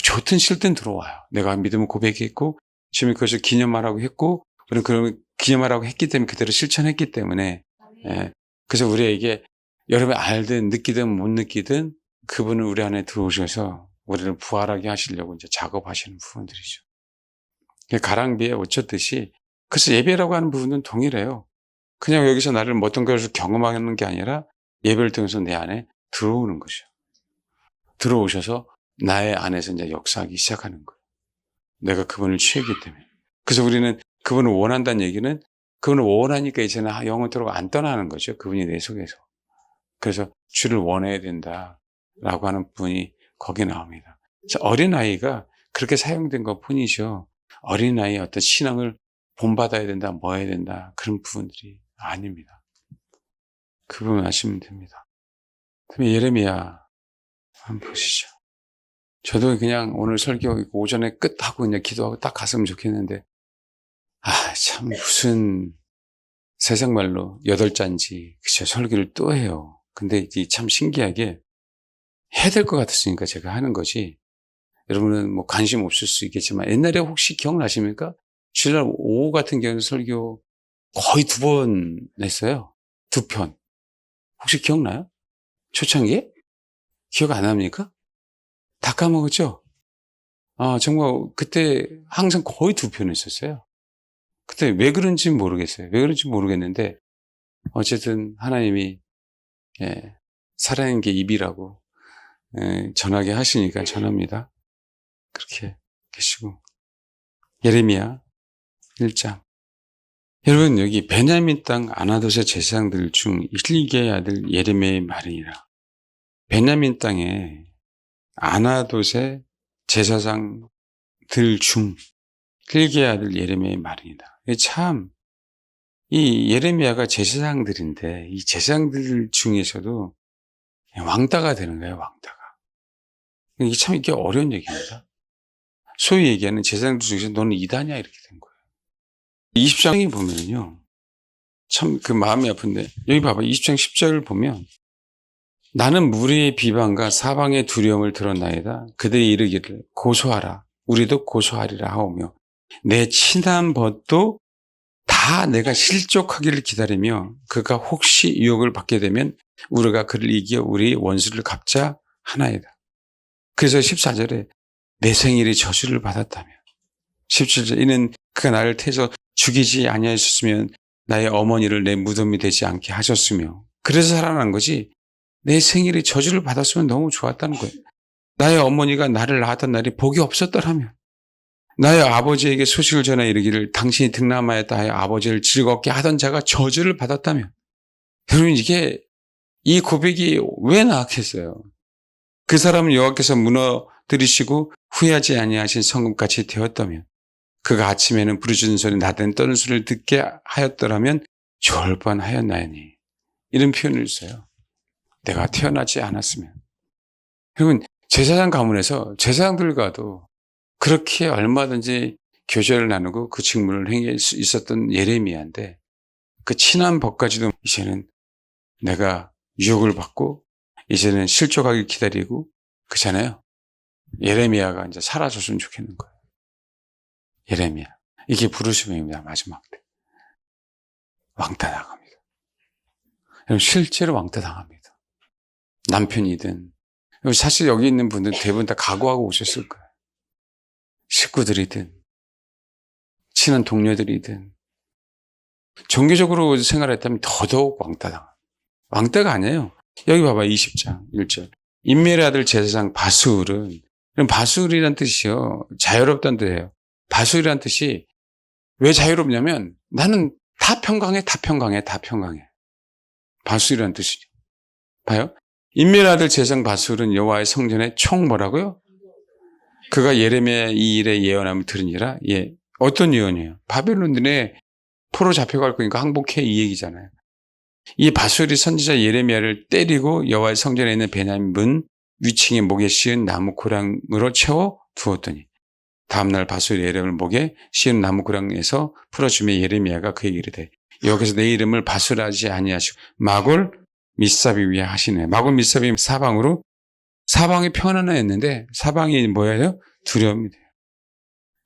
좋든 싫든 들어와요. 내가 믿음을 고백했고 주님이 그것을 기념하라고 했고 우리는 그런 기념하라고 했기 때문에 그대로 실천했기 때문에, 예. 그래서 우리에게 여러분이 알든 느끼든 못 느끼든 그분은 우리 안에 들어오셔서 우리를 부활하게 하시려고 이제 작업하시는 부분들이죠. 가랑비에 옷 젖듯이. 그래서 예배라고 하는 부분은 동일해요. 그냥 여기서 나를 어떤 것을 경험하는 게 아니라 예배를 통해서 내 안에 들어오는 거죠. 들어오셔서 나의 안에서 이제 역사하기 시작하는 거예요. 내가 그분을 취했기 때문에. 그래서 우리는 그분을 원한다는 얘기는 그분을 원하니까 이제는 영원토록 안 떠나는 거죠. 그분이 내 속에서. 그래서 주를 원해야 된다라고 하는 부분이 거기에 나옵니다. 어린아이가 그렇게 사용된 것 뿐이죠. 어린아이의 어떤 신앙을 본받아야 된다, 뭐 해야 된다, 그런 부분들이 아닙니다. 그 부분 아시면 됩니다. 그다음에 예레미야 한번 보시죠. 저도 그냥 오늘 설교 오전에 끝하고 그냥 기도하고 딱 갔으면 좋겠는데, 참 무슨 세상 말로 8잔지 그쵸, 설교를 또 해요. 근데 이제 참 신기하게 해야 될 것 같았으니까 제가 하는 거지. 여러분은 뭐 관심 없을 수 있겠지만 옛날에 혹시 기억나십니까? 주일날 오후 같은 경우는 설교 거의 2번 냈어요. 2편. 혹시 기억나요? 초창기에? 기억 안 납니까? 다 까먹었죠? 정말 그때 항상 거의 2편 했었어요. 그때 왜 그런지 모르겠어요. 왜 그런지 모르겠는데 어쨌든 하나님이 살아있는 게 입이라고 전하게 하시니까 전합니다. 그렇게 계시고. 예레미야 1장. 여러분, 여기 베냐민 땅 아나돗의 제사장들 중 hil기야의 아들 예레미야의 말이니라. 베냐민 땅에 아나돗의 제사장들 중 hil기야의 아들 예레미야의 말이니라. 참, 이 예레미야가 제사장들인데 이 제사장들 중에서도 왕따가 되는 거예요, 왕따가. 이게 어려운 얘기입니다. 소위 얘기하는 제사장들 중에서 너는 이단이야, 이렇게 된 거예요. 20장에 보면요. 참 그 마음이 아픈데, 여기 봐봐. 20장 10절을 보면, 나는 무리의 비방과 사방의 두려움을 들었나이다. 그들이 이르기를 고소하라. 우리도 고소하리라 하오며, 내 친한 벗도 다 내가 실족하기를 기다리며, 그가 혹시 유혹을 받게 되면 우리가 그를 이겨 우리 원수를 갚자 하나이다. 그래서 14절에 내 생일이 저주를 받았다며, 17절 이는 그가 나를 태서 죽이지 아니하셨으면 나의 어머니를 내 무덤이 되지 않게 하셨으며, 그래서 살아난 거지. 내 생일이 저주를 받았으면 너무 좋았다는 거예요. 나의 어머니가 나를 낳았던 날이 복이 없었더라면, 나의 아버지에게 소식을 전하 이르기를 당신이 등남하였다 하여 아버지를 즐겁게 하던 자가 저주를 받았다면, 여러분 이 고백이 왜 나왔겠어요? 그 사람은 여호와께서 무너뜨리시고 후회하지 아니하신 성읍같이 되었다면, 그가 아침에는 부르짖는 소리 낮에는 떠는 소리를 듣게 하였더라면 좋을 뻔하였나니. 이런 표현을 써요. 내가 태어나지 않았으면. 여러분, 제사장 가문에서 제사장들과도 그렇게 얼마든지 교제를 나누고 그 직무를 행할 수 있었던 예레미야인데, 그 친한 법까지도 이제는 내가 유혹을 받고 이제는 실족하길 기다리고 그렇잖아요. 예레미야가 이제 사라졌으면 좋겠는 거예요. 예레미야. 이게 부르심입니다. 마지막 때. 왕따 당합니다. 여러분, 실제로 왕따 당합니다. 남편이든, 사실 여기 있는 분들 대부분 다 각오하고 오셨을 거예요. 식구들이든, 친한 동료들이든, 종교적으로 생활했다면 더더욱 왕따 당합니다. 왕따가 아니에요. 여기 봐봐, 20장 1절. 임멜의 아들 제사장 바수울은, 바수울이란 뜻이요, 자유롭다는 뜻이에요. 바수울이란 뜻이 왜 자유롭냐면, 나는 다 평강해. 바수울이란 뜻이죠. 봐요. 임멜의 아들 제사장 바수울은 여호와의 성전에 총 뭐라고요? 그가 예레미야 이 일의 예언함을 들으니라. 어떤 예언이에요? 바벨론들의 포로 잡혀갈 거니까 항복해, 이 얘기잖아요. 이 바수울이 선지자 예레미야를 때리고 여호와의 성전에 있는 베냐민 문 위층에 목에 씌운 나무 고랑으로 채워 두었더니, 다음날 바수울이 예레미야를 목에 씌운 나무 고랑에서 풀어주며 예레미야가 그에게 이르되 여기서 내 이름을 바수라지 아니하시고 마골 미사비 위에 하시네. 마골 미사비 사방으로, 사방이 편안했는데 사방이 뭐예요? 두려움이 돼요.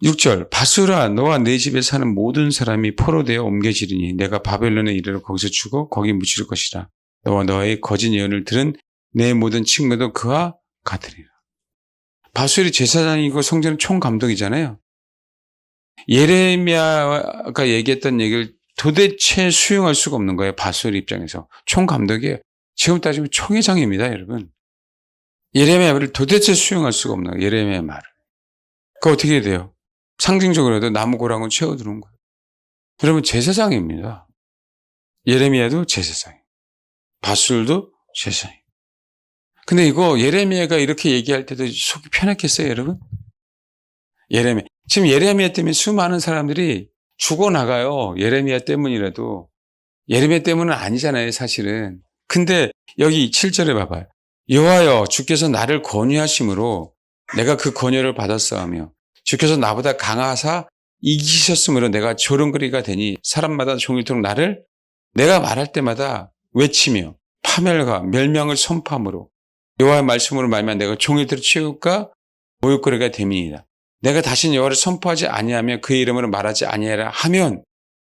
6절. 바수라, 너와 내 집에 사는 모든 사람이 포로되어 옮겨지리니 내가 바벨론에 이르러 거기서 죽어 거기 묻힐 것이라. 너와 너의 거짓 예언을 들은 내 모든 친구도 그와 같으리라. 바수리 제사장이고 성전의 총감독이잖아요. 예레미야가 얘기했던 얘기를 도대체 수용할 수가 없는 거예요. 바수리 입장에서. 총감독이에요. 지금 따지면 총회장입니다, 여러분. 예레미야 말을 도대체 수용할 수가 없는 거예요. 예레미야 말을. 그거 어떻게 돼요? 상징적으로도 나무 고랑을 채워두는 거예요. 여러분 제사장입니다. 예레미야도 제사장, 밧술도 제사장. 근데 이거 예레미야가 이렇게 얘기할 때도 속이 편했겠어요, 여러분? 지금 예레미야 때문에 수많은 사람들이 죽어나가요. 예레미야 때문이라도. 예레미야 때문은 아니잖아요, 사실은. 근데 여기 7절에 봐봐요. 여호와여 주께서 나를 권유하심으로 내가 그 권유를 받았사오며 주께서 나보다 강하사 이기셨으므로 내가 조롱거리가 되니 사람마다 종일토록 나를 내가 말할 때마다 외치며 파멸과 멸망을 선포함으로 여호와의 말씀으로 말하면 내가 종일토록 치울까 모욕거리가 됨이니이다. 내가 다시는 여호와를 선포하지 아니하며 그의 이름으로 말하지 아니하라 하면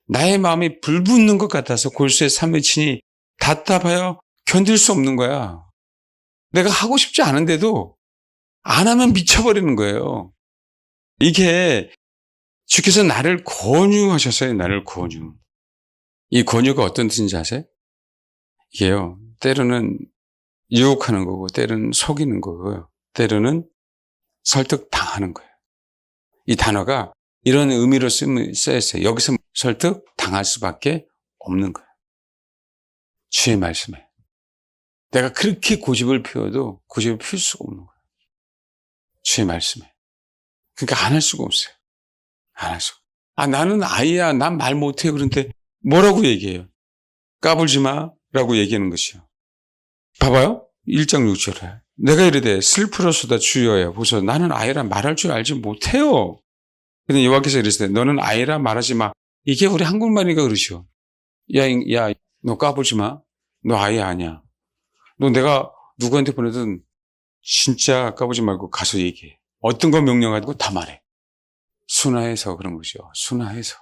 나의 마음이 불붙는 것 같아서 골수에 삼을 치니 답답하여 견딜 수 없는 거야. 내가 하고 싶지 않은데도 안 하면 미쳐버리는 거예요. 이게 주께서 나를 권유하셨어요. 나를 권유. 이 권유가 어떤 뜻인지 아세요? 이게요. 때로는 유혹하는 거고 때로는 속이는 거고요. 때로는 설득당하는 거예요. 이 단어가 이런 의미로 쓰였어요. 여기서 설득당할 수밖에 없는 거예요. 주의 말씀에. 내가 그렇게 고집을 피워도 고집을 피울 수가 없는 거예요. 주의 말씀에. 그러니까 안 할 수가 없어요. 안 할 수가. 나는 아이야. 난 말 못해. 그런데 뭐라고 얘기해요? 까불지 마. 라고 얘기하는 것이요. 봐봐요. 1장 6절에. 내가 이르되 슬프로소다 주여야. 보소 나는 아이라 말할 줄 알지 못해요. 근데 여호와께서 이르시되 너는 아이라 말하지 마. 이게 우리 한국말이니까 그러시오. 야, 너 까불지 마. 너 아이 아니야. 너 내가 누구한테 보내든 진짜 까불지 말고 가서 얘기해. 어떤 거 명령하고 다 말해. 순화해서 그런 거죠. 순화해서.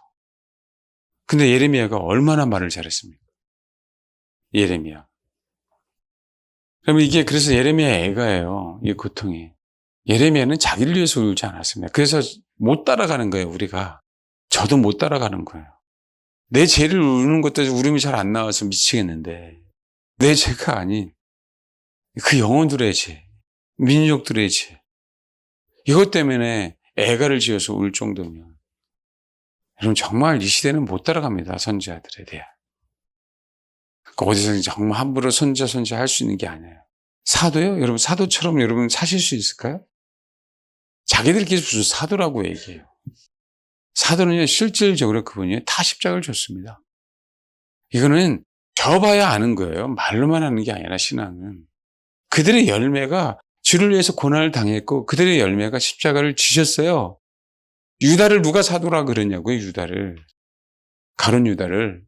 근데 예레미야가 얼마나 말을 잘했습니까? 예레미야. 그러면 이게 그래서 예레미야 애가예요. 이 고통이. 예레미야는 자기를 위해서 울지 않았습니다. 그래서 못 따라가는 거예요, 우리가. 저도 못 따라가는 거예요. 내 죄를 우는 것도 울음이 잘 안 나와서 미치겠는데 내 죄가 아닌 그 영혼들의 죄, 민족들의 죄 이것 때문에 애가를 지어서 울 정도면 여러분 정말 이 시대는 못 따라갑니다. 선지자들에 대한. 그러니까 어디서 정말 함부로 선지자 할 수 있는 게 아니에요. 사도요? 여러분 사도처럼 여러분 사실 수 있을까요? 자기들끼리 무슨 사도라고 얘기해요. 사도는요 실질적으로 그분이 다 십자가를 줬습니다. 이거는 져봐야 아는 거예요. 말로만 하는 게 아니라 신앙은. 그들의 열매가 주를 위해서 고난을 당했고 그들의 열매가 십자가를 지셨어요. 유다를 누가 사도라 그러냐고요. 유다를. 가룟 유다를.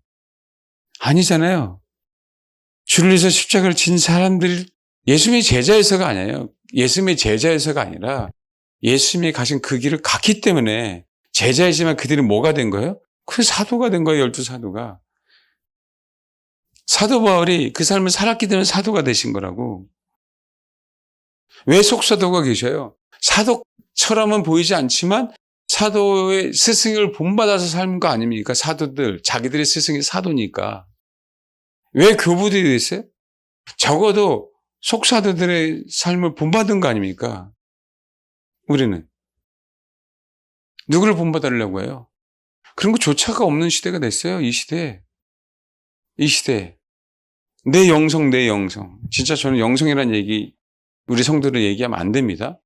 아니잖아요. 주를 위해서 십자가를 진 사람들 예수님의 제자에서가 아니에요. 예수님의 제자에서가 아니라 예수님이 가신 그 길을 갔기 때문에 제자이지만 그들이 뭐가 된 거예요? 그 사도가 된 거예요. 12사도가. 사도 바울이 그 삶을 살았기 때문에 사도가 되신 거라고. 왜 속사도가 계셔요? 사도처럼은 보이지 않지만 사도의 스승을 본받아서 삶은 거 아닙니까? 사도들, 자기들의 스승이 사도니까. 왜 교부들이 됐어요? 적어도 속사도들의 삶을 본받은 거 아닙니까? 우리는. 누구를 본받으려고 해요? 그런 거조차가 없는 시대가 됐어요. 이 시대에. 이 시대에. 내 영성. 진짜 저는 영성이라는 얘기 우리 성도들 얘기하면 안 됩니다.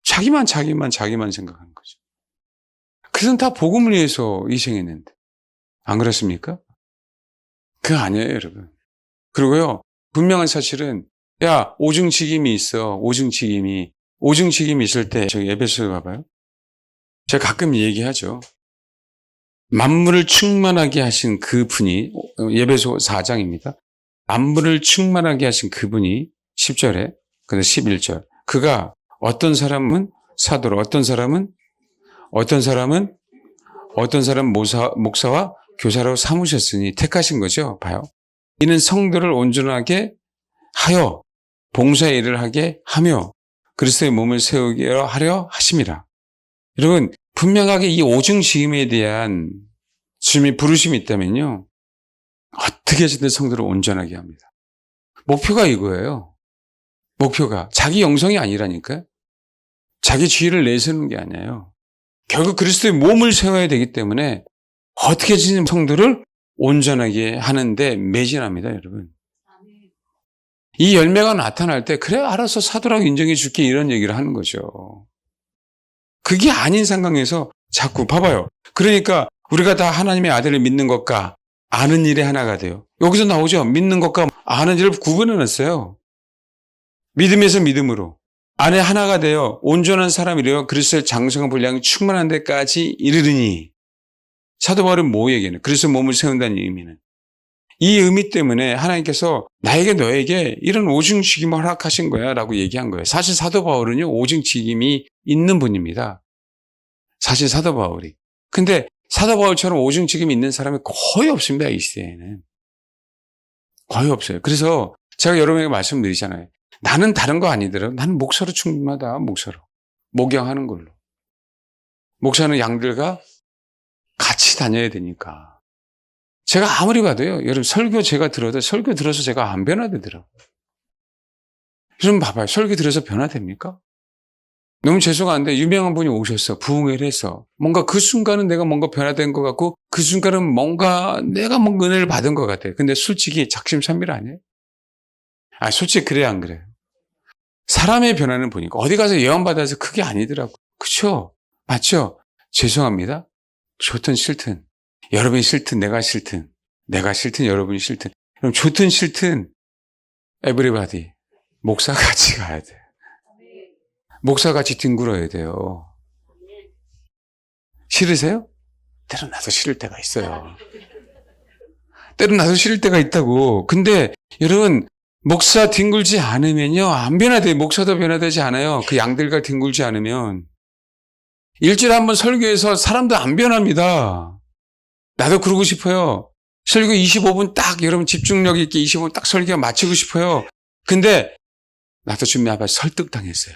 자기만 생각하는 거죠. 그들은 다 복음을 위해서 희생했는데. 안 그렇습니까? 그거 아니에요, 여러분. 그리고요, 분명한 사실은, 오중직임이 있어, 오중직임이 있을 때, 저기 에베소에 가봐요. 제가 가끔 얘기하죠. 만물을 충만하게 하신 그 분이, 에베소 4장입니다. 만물을 충만하게 하신 그분이 10절에, 근데 11절. 그가 어떤 사람은 사도로, 어떤 사람은 목사와 교사로 삼으셨으니 택하신 거죠. 봐요. 이는 성도를 온전하게 하여 봉사의 일을 하게 하며 그리스도의 몸을 세우게 하려 하심이라. 여러분 분명하게 이 오중지임에 대한 주님의 부르심이 있다면요. 어떻게 해서든 성도를 온전하게 합니다. 목표가 이거예요. 목표가 자기 영성이 아니라니까요. 자기 지위를 내세우는 게 아니에요. 결국 그리스도의 몸을 세워야 되기 때문에 어떻게 지금 성도를 온전하게 하는데 매진합니다, 여러분. 이 열매가 나타날 때 그래 알아서 사도라고 인정해 줄게 이런 얘기를 하는 거죠. 그게 아닌 상황에서 자꾸 봐봐요. 그러니까 우리가 다 하나님의 아들을 믿는 것과 아는 일이 하나가 돼요. 여기서 나오죠. 믿는 것과 아는 일을 구분해 놨어요. 믿음에서 믿음으로. 안에 하나가 되어 온전한 사람이래요. 그리스도의 장성한 분량이 충만한 데까지 이르르니. 사도 바울은 뭐 얘기하는? 그리스도 몸을 세운다는 의미는. 이 의미 때문에 하나님께서 나에게 너에게 이런 오증직임을 허락하신 거야 라고 얘기한 거예요. 사실 사도 바울은요. 오증직임이 있는 분입니다. 사실 사도 바울이. 근데 사도 바울처럼 오증직임이 있는 사람이 거의 없습니다. 이 시대에는. 거의 없어요. 그래서 제가 여러분에게 말씀드리잖아요. 나는 다른 거 아니더라도 나는 목사로 충분하다. 목사로. 목양하는 걸로. 목사는 양들과 같이 다녀야 되니까. 제가 아무리 봐도요. 여러분 설교 제가 들어도 설교 들어서 제가 안 변화되더라고요. 여러분 봐봐요. 설교 들어서 변화됩니까? 너무 죄송한데 유명한 분이 오셨어. 부흥회를 해서. 뭔가 그 순간은 내가 뭔가 변화된 것 같고 그 순간은 뭔가 내가 뭔가 은혜를 받은 것 같아요. 근데 솔직히 작심삼일 아니에요? 솔직히 그래야 안 그래요? 사람의 변화는 보니까 어디 가서 예언받아서 그게 아니더라고요. 그렇죠? 맞죠? 죄송합니다. 좋든 싫든 여러분이 싫든 내가 싫든 여러분이 싫든 그럼 좋든 싫든 everybody 목사 같이 가야 돼. 목사 같이 뒹굴어야 돼요. 싫으세요? 때론 나도 싫을 때가 있어요. 때론 나도 싫을 때가 있다고. 근데 여러분 목사 뒹굴지 않으면요 안 변화돼요. 목사도 변화되지 않아요. 그 양들과 뒹굴지 않으면 일주일에 한 번 설교해서 사람도 안 변합니다. 나도 그러고 싶어요. 설교 25분 딱 여러분 집중력 있게 25분 딱 설교 마치고 싶어요. 근데 나도 지금 아빠 설득당했어요.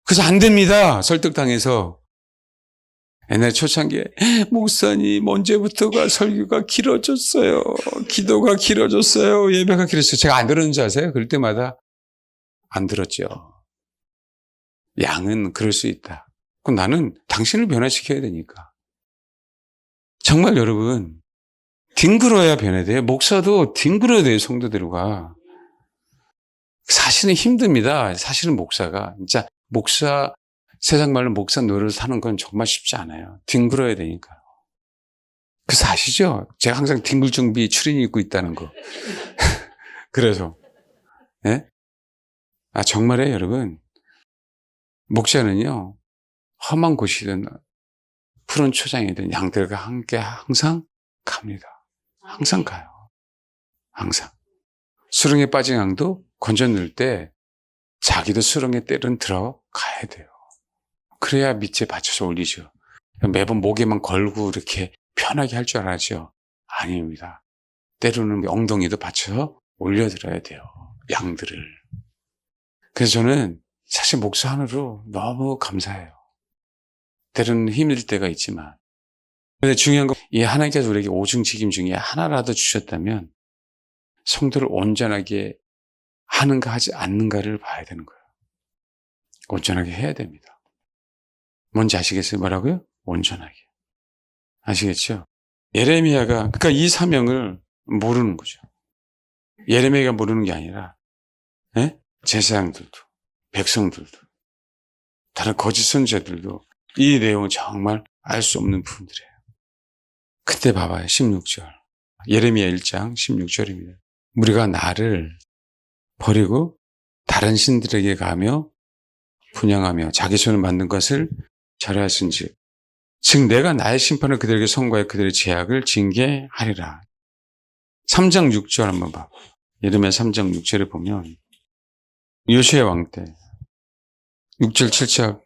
그래서 안 됩니다. 설득당해서. 옛날 초창기에 목사님 언제부터가 설교가 길어졌어요. 기도가 길어졌어요. 예배가 길어졌어요. 제가 안 들었는 줄 아세요? 그럴 때마다 안 들었죠. 양은 그럴 수 있다. 그럼 나는 당신을 변화시켜야 되니까. 정말 여러분 뒹굴어야 변화돼요. 목사도 뒹굴어야 돼요. 성도들과. 사실은 힘듭니다. 사실은 목사가. 진짜 목사 세상 말로 목사 노릇을 하는 건 정말 쉽지 않아요. 뒹굴어야 되니까요. 그래서 아시죠? 제가 항상 뒹굴 준비 추리닝 입고 있다는 거. 그래서 네? 정말에 여러분 목사는요. 험한 곳이든 푸른 초장이든 양들과 함께 항상 갑니다. 항상 가요. 항상. 수렁에 빠진 양도 건져 넣을 때 자기도 수렁에 때는 들어가야 돼요. 그래야 밑에 받쳐서 올리죠. 매번 목에만 걸고 이렇게 편하게 할 줄 알았죠. 아닙니다. 때로는 엉덩이도 받쳐서 올려드려야 돼요. 양들을. 그래서 저는 사실 목사 하나로 너무 감사해요. 때로는 힘들 때가 있지만. 근데 중요한 건 이 하나님께서 우리에게 오중직임 중에 하나라도 주셨다면 성도를 온전하게 하는가 하지 않는가를 봐야 되는 거예요. 온전하게 해야 됩니다. 뭔지 아시겠어요? 뭐라고요? 온전하게. 아시겠죠? 예레미야가 그러니까 이 사명을 모르는 거죠. 예레미야가 모르는 게 아니라 제사장들도 백성들도 다른 거짓 선지자들도 이 내용을 정말 알 수 없는 부분들이에요. 그때 봐봐요. 16절. 예레미야 1장 16절입니다. 우리가 나를 버리고 다른 신들에게 가며 분양하며 자기 손을 만든 것을 절하였은즉 즉 내가 나의 심판을 그들에게 선고하여 그들의 죄악을 징계하리라. 3장 6절 한번 봐봐. 예레미야 3장 6절에 보면 요시야 왕 때 6절 7절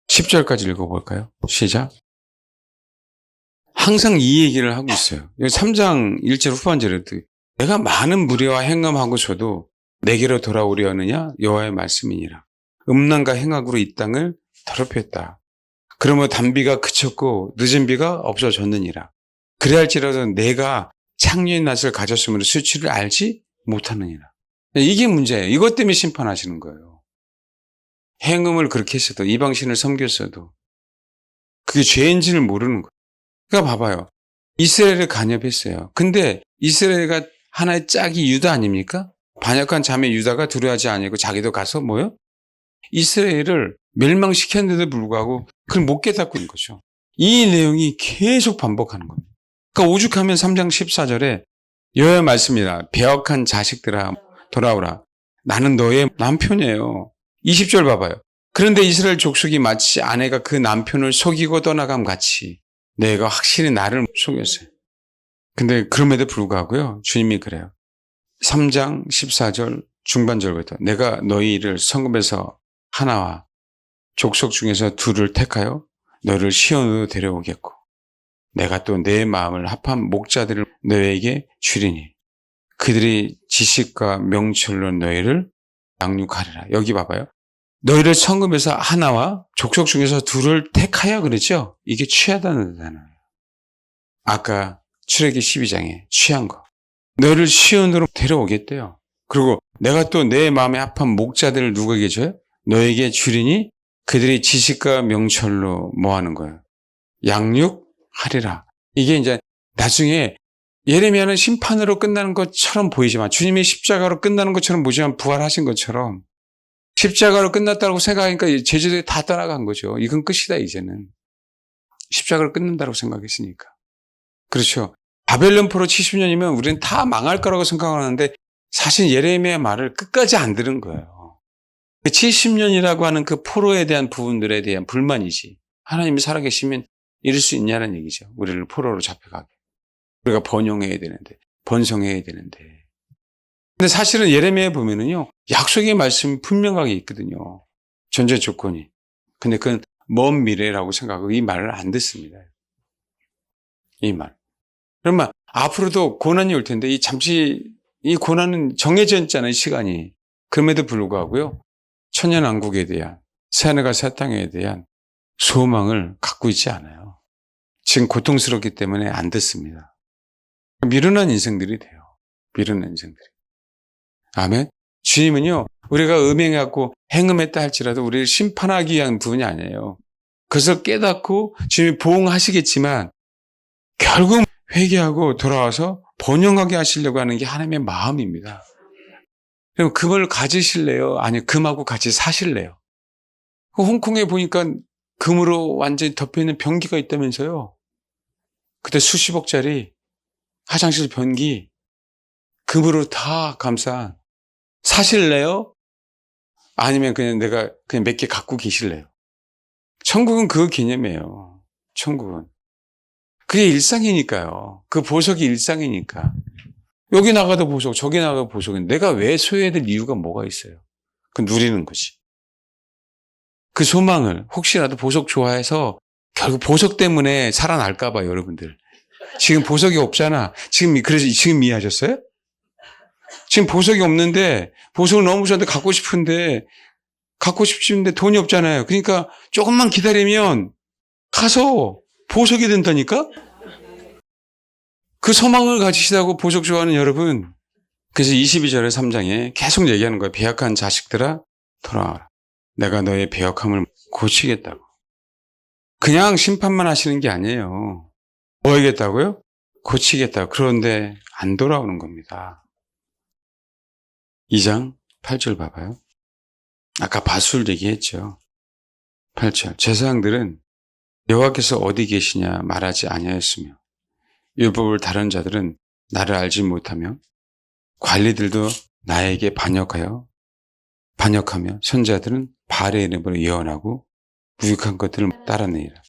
10절까지 읽어볼까요? 시작. 항상 이 얘기를 하고 있어요. 3장 1절 후반절에도 내가 많은 무리와 행함하고서도 내게로 돌아오려 하느냐 여호와의 말씀이니라. 음란과 행악으로 이 땅을 더럽혔다. 그러므로 단비가 그쳤고 늦은 비가 없어졌느니라. 그래할지라도 내가 창녀의 낯을 가졌으므로 수치를 알지 못하느니라. 이게 문제예요. 이것 때문에 심판하시는 거예요. 행음을 그렇게 했어도 이방신을 섬겼어도 그게 죄인지를 모르는 거예요. 그러니까 봐봐요. 이스라엘을 간섭했어요. 근데 이스라엘가 하나의 짝이 유다 아닙니까? 반역한 자매 유다가 두려워하지 아니고 자기도 가서 뭐요? 이스라엘을 멸망시켰는데도 불구하고 그걸 못 깨닫고 있는 거죠. 이 내용이 계속 반복하는 겁니다. 그러니까 오죽하면 3장 14절에 여호와의 말씀이라 배역한 자식들아 돌아오라. 나는 너의 남편이에요. 20절 봐봐요. 그런데 이스라엘 족속이 마치 아내가 그 남편을 속이고 떠나감 같이 내가 확실히 나를 속였어요. 근데 그럼에도 불구하고요. 주님이 그래요. 3장 14절 중반절부터 내가 너희를 성읍에서 하나와 족속 중에서 둘을 택하여 너를 시온으로 데려오겠고 내가 또 내 마음을 합한 목자들을 너에게 주리니 그들이 지식과 명철로 너희를 양육하리라. 여기 봐봐요. 너희를 성읍에서 하나와 족속 중에서 둘을 택하여 그랬죠? 이게 취하다는 단어예요. 아까 출애기 12장에 취한 거. 너희를 시온으로 데려오겠대요. 그리고 내가 또 내 마음에 합한 목자들을 누구에게 줘요? 너에게 주리니 그들이 지식과 명철로 뭐 하는 거예요? 양육하리라. 이게 이제 나중에 예레미야는 심판으로 끝나는 것처럼 보이지만 주님이 십자가로 끝나는 것처럼 보지만 부활하신 것처럼 십자가로 끝났다고 생각하니까 제자들이 다 따라간 거죠. 이건 끝이다 이제는. 십자가로 끝난다고 생각했으니까. 그렇죠. 바벨론 포로 70년이면 우리는 다 망할 거라고 생각하는데 사실 예레미야의 말을 끝까지 안 들은 거예요. 70년이라고 하는 그 포로에 대한 부분들에 대한 불만이지. 하나님이 살아계시면 이럴 수 있냐는 얘기죠. 우리를 포로로 잡혀가게. 우리가 번영해야 되는데, 번성해야 되는데. 근데 사실은 예레미야에 보면은요, 약속의 말씀이 분명하게 있거든요. 전제 조건이. 근데 그건 먼 미래라고 생각하고 이 말을 안 듣습니다. 이 말. 그러면 앞으로도 고난이 올 텐데 이 고난은 정해져 있잖아요, 시간이. 그럼에도 불구하고요, 천년왕국에 대한, 새하늘과 새 땅에 대한 소망을 갖고 있지 않아요. 지금 고통스럽기 때문에 안 듣습니다. 미련한 인생들이 돼요. 미련한 인생들이. 아멘. 주님은요, 우리가 음행하고 행음했다 할지라도 우리를 심판하기 위한 부분이 아니에요. 그것을 깨닫고 주님이 보응하시겠지만 결국 회개하고 돌아와서 번영하게 하시려고 하는 게 하나님의 마음입니다. 그럼 금을 가지실래요? 아니, 금하고 같이 사실래요? 홍콩에 보니까 금으로 완전히 덮여있는 변기가 있다면서요. 그때 수십억짜리 화장실 변기 금으로 다 감싼. 사실래요? 아니면 그냥 내가 그냥 몇 개 갖고 계실래요? 천국은 그 개념이에요. 천국은. 그게 일상이니까요. 그 보석이 일상이니까. 여기 나가도 보석, 저기 나가도 보석인데 내가 왜 소유해야 될 이유가 뭐가 있어요? 그 누리는 거지. 그 소망을 혹시라도 보석 좋아해서 결국 보석 때문에 살아날까 봐요, 여러분들. 지금 보석이 없잖아. 그래서 지금 이해하셨어요? 지금 보석이 없는데 보석을 너무 좋아하는데 갖고 싶은데 돈이 없잖아요. 그러니까 조금만 기다리면 가서 보석이 된다니까? 그 소망을 가지시다고 보석 좋아하는 여러분. 그래서 22절의 3장에 계속 얘기하는 거예요. 배역한 자식들아 돌아와라. 내가 너의 배역함을 고치겠다고. 그냥 심판만 하시는 게 아니에요. 뭐 하겠다고요? 고치겠다고. 그런데 안 돌아오는 겁니다. 2장 8절 봐봐요. 아까 바술 얘기했죠. 8절. 제사장들은 여호와께서 어디 계시냐 말하지 아니하였으며 율법을 다른 자들은 나를 알지 못하며 관리들도 나에게 반역하며 선지자들은 바알의 이름으로 예언하고 무익한 것들을 따라내리라.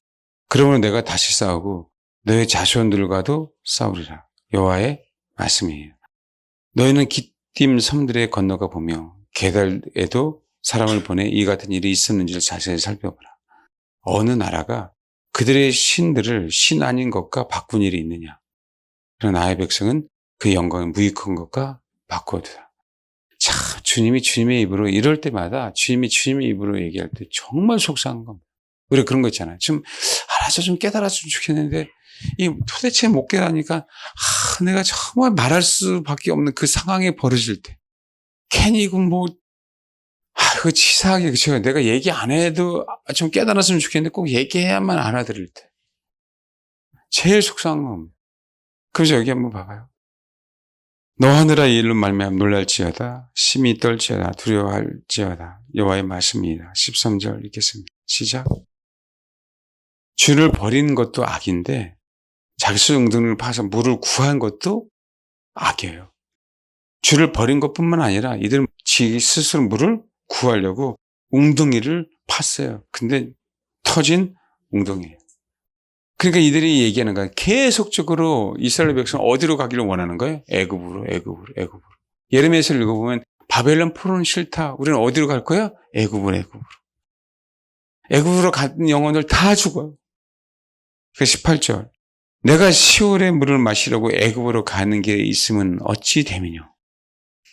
그러므로 내가 다시 싸우고 너의 자손들과도 싸우리라. 여호와의 말씀이에요. 너희는 깃딤 섬들에 건너가 보며 게달에도 사람을 보내 이 같은 일이 있었는지를 자세히 살펴보라. 어느 나라가 그들의 신들을 신 아닌 것과 바꾼 일이 있느냐. 그러나 나의 백성은 그 영광을 무익한 것과 바꿔두라. 참 주님이 주님의 입으로 이럴 때마다 주님이 주님의 입으로 얘기할 때 정말 속상한 겁니다. 우리 그런 거 있잖아요. 좀 알아서 좀 깨달았으면 좋겠는데 이 도대체 못 깨달으니까 내가 정말 말할 수밖에 없는 그 상황에 벌어질 때 괜히 이건 뭐 그 치사하게, 그쵸. 내가 얘기 안 해도 좀 깨달았으면 좋겠는데 꼭 얘기해야만 알아들을 때. 제일 속상한 겁니다. 그래서 여기 한번 봐봐요. 너 하늘아 이 일로 말미암아 놀랄지어다. 심히 떨지어다. 두려워할지어다. 여호와의 말씀이니라. 13절 읽겠습니다. 시작. 주를 버리는 것도 악인데 자기 엉덩이를 파서 물을 구한 것도 악이에요. 주를 버린 것뿐만 아니라 이들은 지 스스로 물을 구하려고 웅덩이를 팠어요. 근데 터진 웅덩이에요. 그러니까 이들이 얘기하는 거예요. 계속적으로 이스라엘 백성 어디로 가기를 원하는 거예요? 애굽으로. 예레미야서를 읽어보면 바벨론 포로는 싫다. 우리는 어디로 갈 거야? 애굽으로. 애굽으로 간 영혼들 다 죽어요. 그 18절. 내가 시올의 물을 마시려고 애굽으로 가는 길에 있으면 어찌 됨이뇨.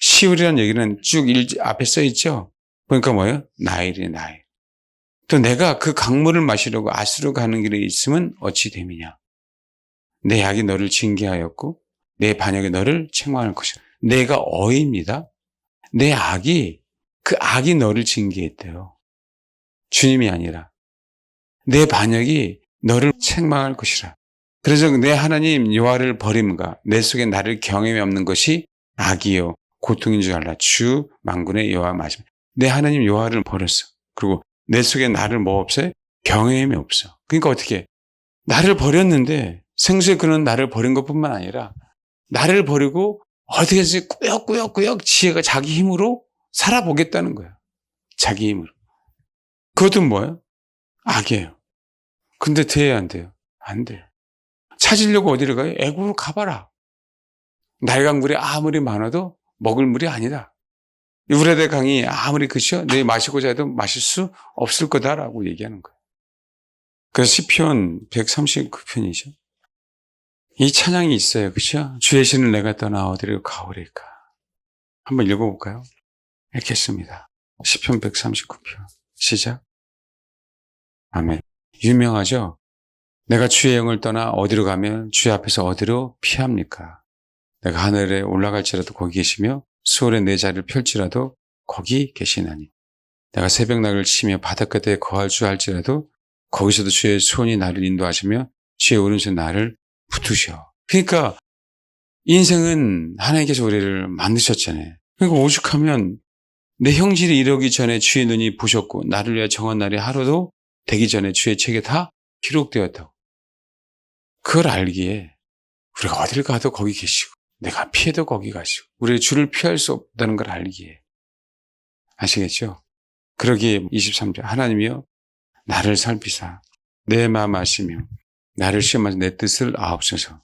시올이라는 얘기는 쭉 앞에 써 있죠. 그러니까 뭐예요? 나일이에요, 나일. 또 내가 그 강물을 마시려고 아수르 가는 길에 있으면 어찌 됨이냐. 내 약이 너를 징계하였고 내 반역이 너를 책망할 것이다. 내가 어입니다. 내 악이, 그 악이 너를 징계했대요. 주님이 아니라. 내 반역이 너를 책망할 것이라. 그래서 내 하나님 여호와를 버림과 내 속에 나를 경험이 없는 것이 악이요 고통인 줄 알라. 주 만군의 여호와 말씀. 내 하나님 여호와를 버렸어. 그리고 내 속에 나를 뭐 없어요? 경외함이 없어. 그러니까 어떻게? 나를 버렸는데 생수에 그는 나를 버린 것뿐만 아니라 나를 버리고 어떻게든지 꾸역꾸역 지혜가 자기 힘으로 살아보겠다는 거야. 자기 힘으로. 그것도 뭐예요? 악이에요. 근데 돼야 안 돼요? 안 돼요. 찾으려고 어디를 가요? 애굽으로 가봐라. 날강물이 아무리 많아도 먹을 물이 아니다. 유브라데 강이 아무리 그쵸? 내 마시고자 해도 마실 수 없을 거다라고 얘기하는 거예요. 그래서 시편 139편이죠. 이 찬양이 있어요. 그쵸? 주의 신을 내가 떠나 어디로 가오리까. 한번 읽어볼까요? 읽겠습니다. 시편 139편. 시작. 아멘. 유명하죠? 내가 주의 영을 떠나 어디로 가면 주의 앞에서 어디로 피합니까? 내가 하늘에 올라갈지라도 거기 계시며 수월에 내 자리를 펼지라도 거기 계시나니. 내가 새벽낙을 치며 바닷가에 거할 줄 알지라도 거기서도 주의 손이 나를 인도하시며 주의 오른손이 나를 붙으셔. 그러니까 인생은 하나님께서 우리를 만드셨잖아요. 그러니까 오죽하면 내 형질이 이르기 전에 주의 눈이 보셨고 나를 위해 정한 날이 하루도 되기 전에 주의 책에 다 기록되었다고. 그걸 알기에 우리가 어딜 가도 거기 계시고 내가 피해도 거기 가시고 우리의 주를 피할 수 없다는 걸 알기에. 아시겠죠? 그러기에 23절 하나님이여 나를 살피사 내 마음 아시며 나를 시험하사 내 뜻을 아옵소서.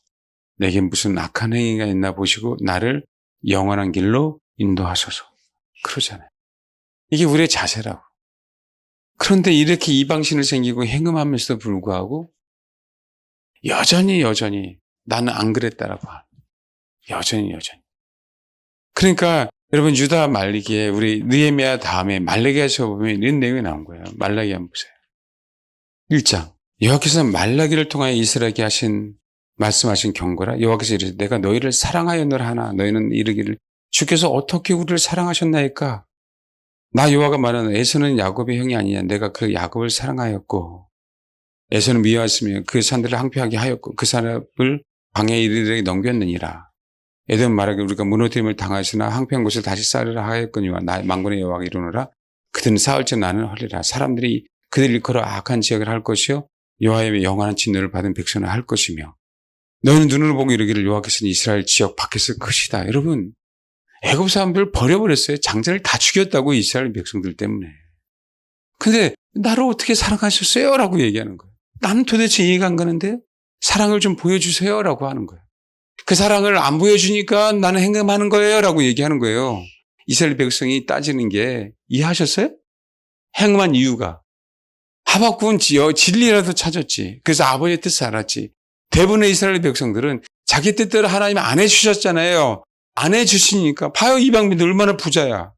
내게 무슨 악한 행위가 있나 보시고 나를 영원한 길로 인도하소서. 그러잖아요. 이게 우리의 자세라고. 그런데 이렇게 이방신을 생기고 행음하면서도 불구하고 여전히 나는 안 그랬다라고 하는. 여전히. 그러니까 여러분 유다 말라기에 우리 느헤미야 다음에 말라기에서 보면 이런 내용이 나온 거예요. 말라기 한번 보세요. 1장. 여호와께서 말라기를 통하여 이스라엘에게 말씀하신 경고라. 여호와께서 이르시되 내가 너희를 사랑하였노라 하나 너희는 이르기를 주께서 어떻게 우리를 사랑하셨나이까? 나 여호와가 말하는 에서는 야곱의 형이 아니냐. 내가 그 야곱을 사랑하였고 에서는 미워하였으며 그 산들을 항폐하게 하였고 그 산업을 광야에 이르게 넘겼느니라. 에돔 말하기를 우리가 무너뜨림을 당하시나 항폐한 곳을 다시 쌓으라 하였거니와 나 만군의 여호와가 이르노라. 그들은 쌓을지 나는 하리라. 사람들이 그들 일컬어 악한 지역을 할 것이요 여호와의 영원한 진노를 받은 백성을 할 것이며 너희는 눈으로 보고 이르기를 여호와께서는 이스라엘 지역 밖에서 크시다. 여러분 애굽 사람들 버려버렸어요. 장자를 다 죽였다고 이스라엘 백성들 때문에. 근데 나를 어떻게 사랑하셨어요? 라고 얘기하는 거예요. 나는 도대체 이해가 안 가는데 사랑을 좀 보여주세요 라고 하는 거예요. 그 사랑을 안 보여주니까 나는 행음하는 거예요 라고 얘기하는 거예요. 이스라엘 백성이 따지는 게 이해하셨어요? 행음한 이유가 하박국은 진리라도 찾았지. 그래서 아버지의 뜻을 알았지. 대부분의 이스라엘 백성들은 자기 뜻대로 하나님 안 해주셨잖아요. 안 해주시니까 봐요. 이방인들 얼마나 부자야.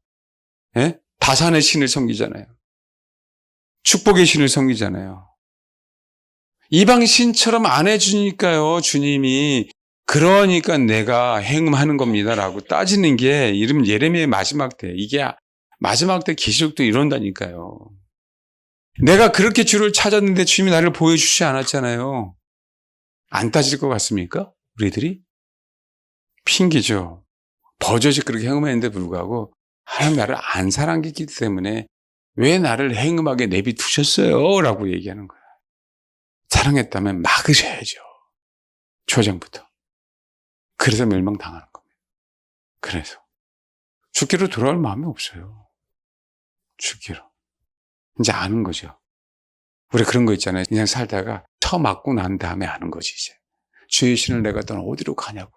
예? 다산의 신을 섬기잖아요. 축복의 신을 섬기잖아요. 이방 신처럼 안 해주니까요. 주님이 그러니까 내가 행음하는 겁니다라고 따지는 게 이름 예레미야의 마지막 때 이게 마지막 때 계시록도 이런다니까요. 내가 그렇게 주를 찾았는데 주님이 나를 보여주지 않았잖아요. 안 따질 것 같습니까? 우리들이? 핑계죠. 버젓이 그렇게 행음했는데 불구하고 하나님 나를 안 사랑했기 때문에 왜 나를 행음하게 내비두셨어요? 라고 얘기하는 거야. 사랑했다면 막으셔야죠. 초장부터. 그래서 멸망당하는 겁니다. 그래서 죽기로 돌아올 마음이 없어요. 죽기로. 이제 아는 거죠. 우리 그런 거 있잖아요. 그냥 살다가 처맞고 난 다음에 아는 거지 이제. 주의 신을 내가 떠나 어디로 가냐고.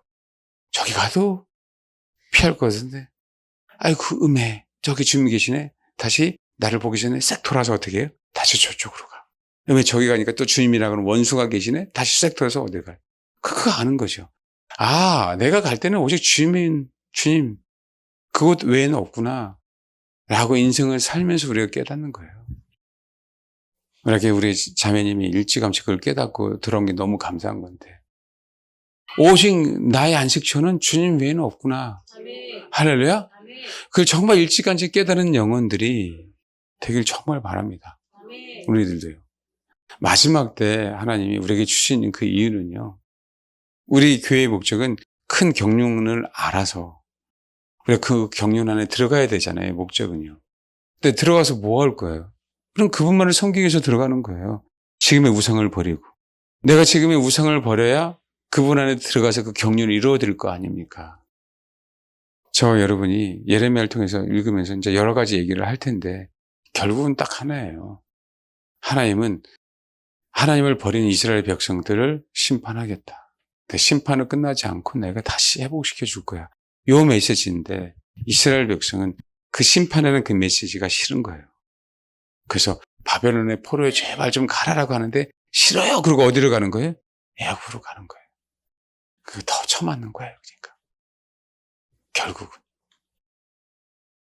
저기 가도 피할 것 같은데. 아이고 음해. 저기 주님이 계시네. 다시 나를 보기 전에 싹 돌아서 어떻게 해요? 다시 저쪽으로 가. 왜 저기 가니까 또 주님이라고는 원수가 계시네. 다시 싹 돌아서 어디 가요? 그거 아는 거죠. 아, 내가 갈 때는 오직 주님 그것 외에는 없구나 라고 인생을 살면서 우리가 깨닫는 거예요. 이렇게 우리 자매님이 일찌감치 그걸 깨닫고 들어온 게 너무 감사한 건데 오직 나의 안식처는 주님 외에는 없구나. 아멘. 할렐루야. 아멘. 그걸 정말 일찌감치 깨달은 영혼들이 되길 정말 바랍니다. 아멘. 우리들도요. 마지막 때 하나님이 우리에게 주신 그 이유는요. 우리 교회의 목적은 큰 경륜을 알아서 우리가 그 경륜 안에 들어가야 되잖아요. 목적은요. 근데 들어가서 뭐 할 거예요? 그럼 그분만을 섬기기 위해서 들어가는 거예요. 지금의 우상을 버리고. 내가 지금의 우상을 버려야 그분 안에 들어가서 그 경륜을 이루어질 거 아닙니까? 저 여러분이 예레미야를 통해서 읽으면서 이제 여러 가지 얘기를 할 텐데 결국은 딱 하나예요. 하나님은 하나님을 버린 이스라엘 백성들을 심판하겠다. 그 심판은 끝나지 않고 내가 다시 회복시켜 줄 거야. 요 메시지인데 이스라엘 백성은 그 심판하는 그 메시지가 싫은 거예요. 그래서 바벨론의 포로에 제발 좀 가라라고 하는데 싫어요. 그리고 어디로 가는 거예요? 애굽으로 가는 거예요. 그게 더 처맞는 거예요. 그러니까 결국은.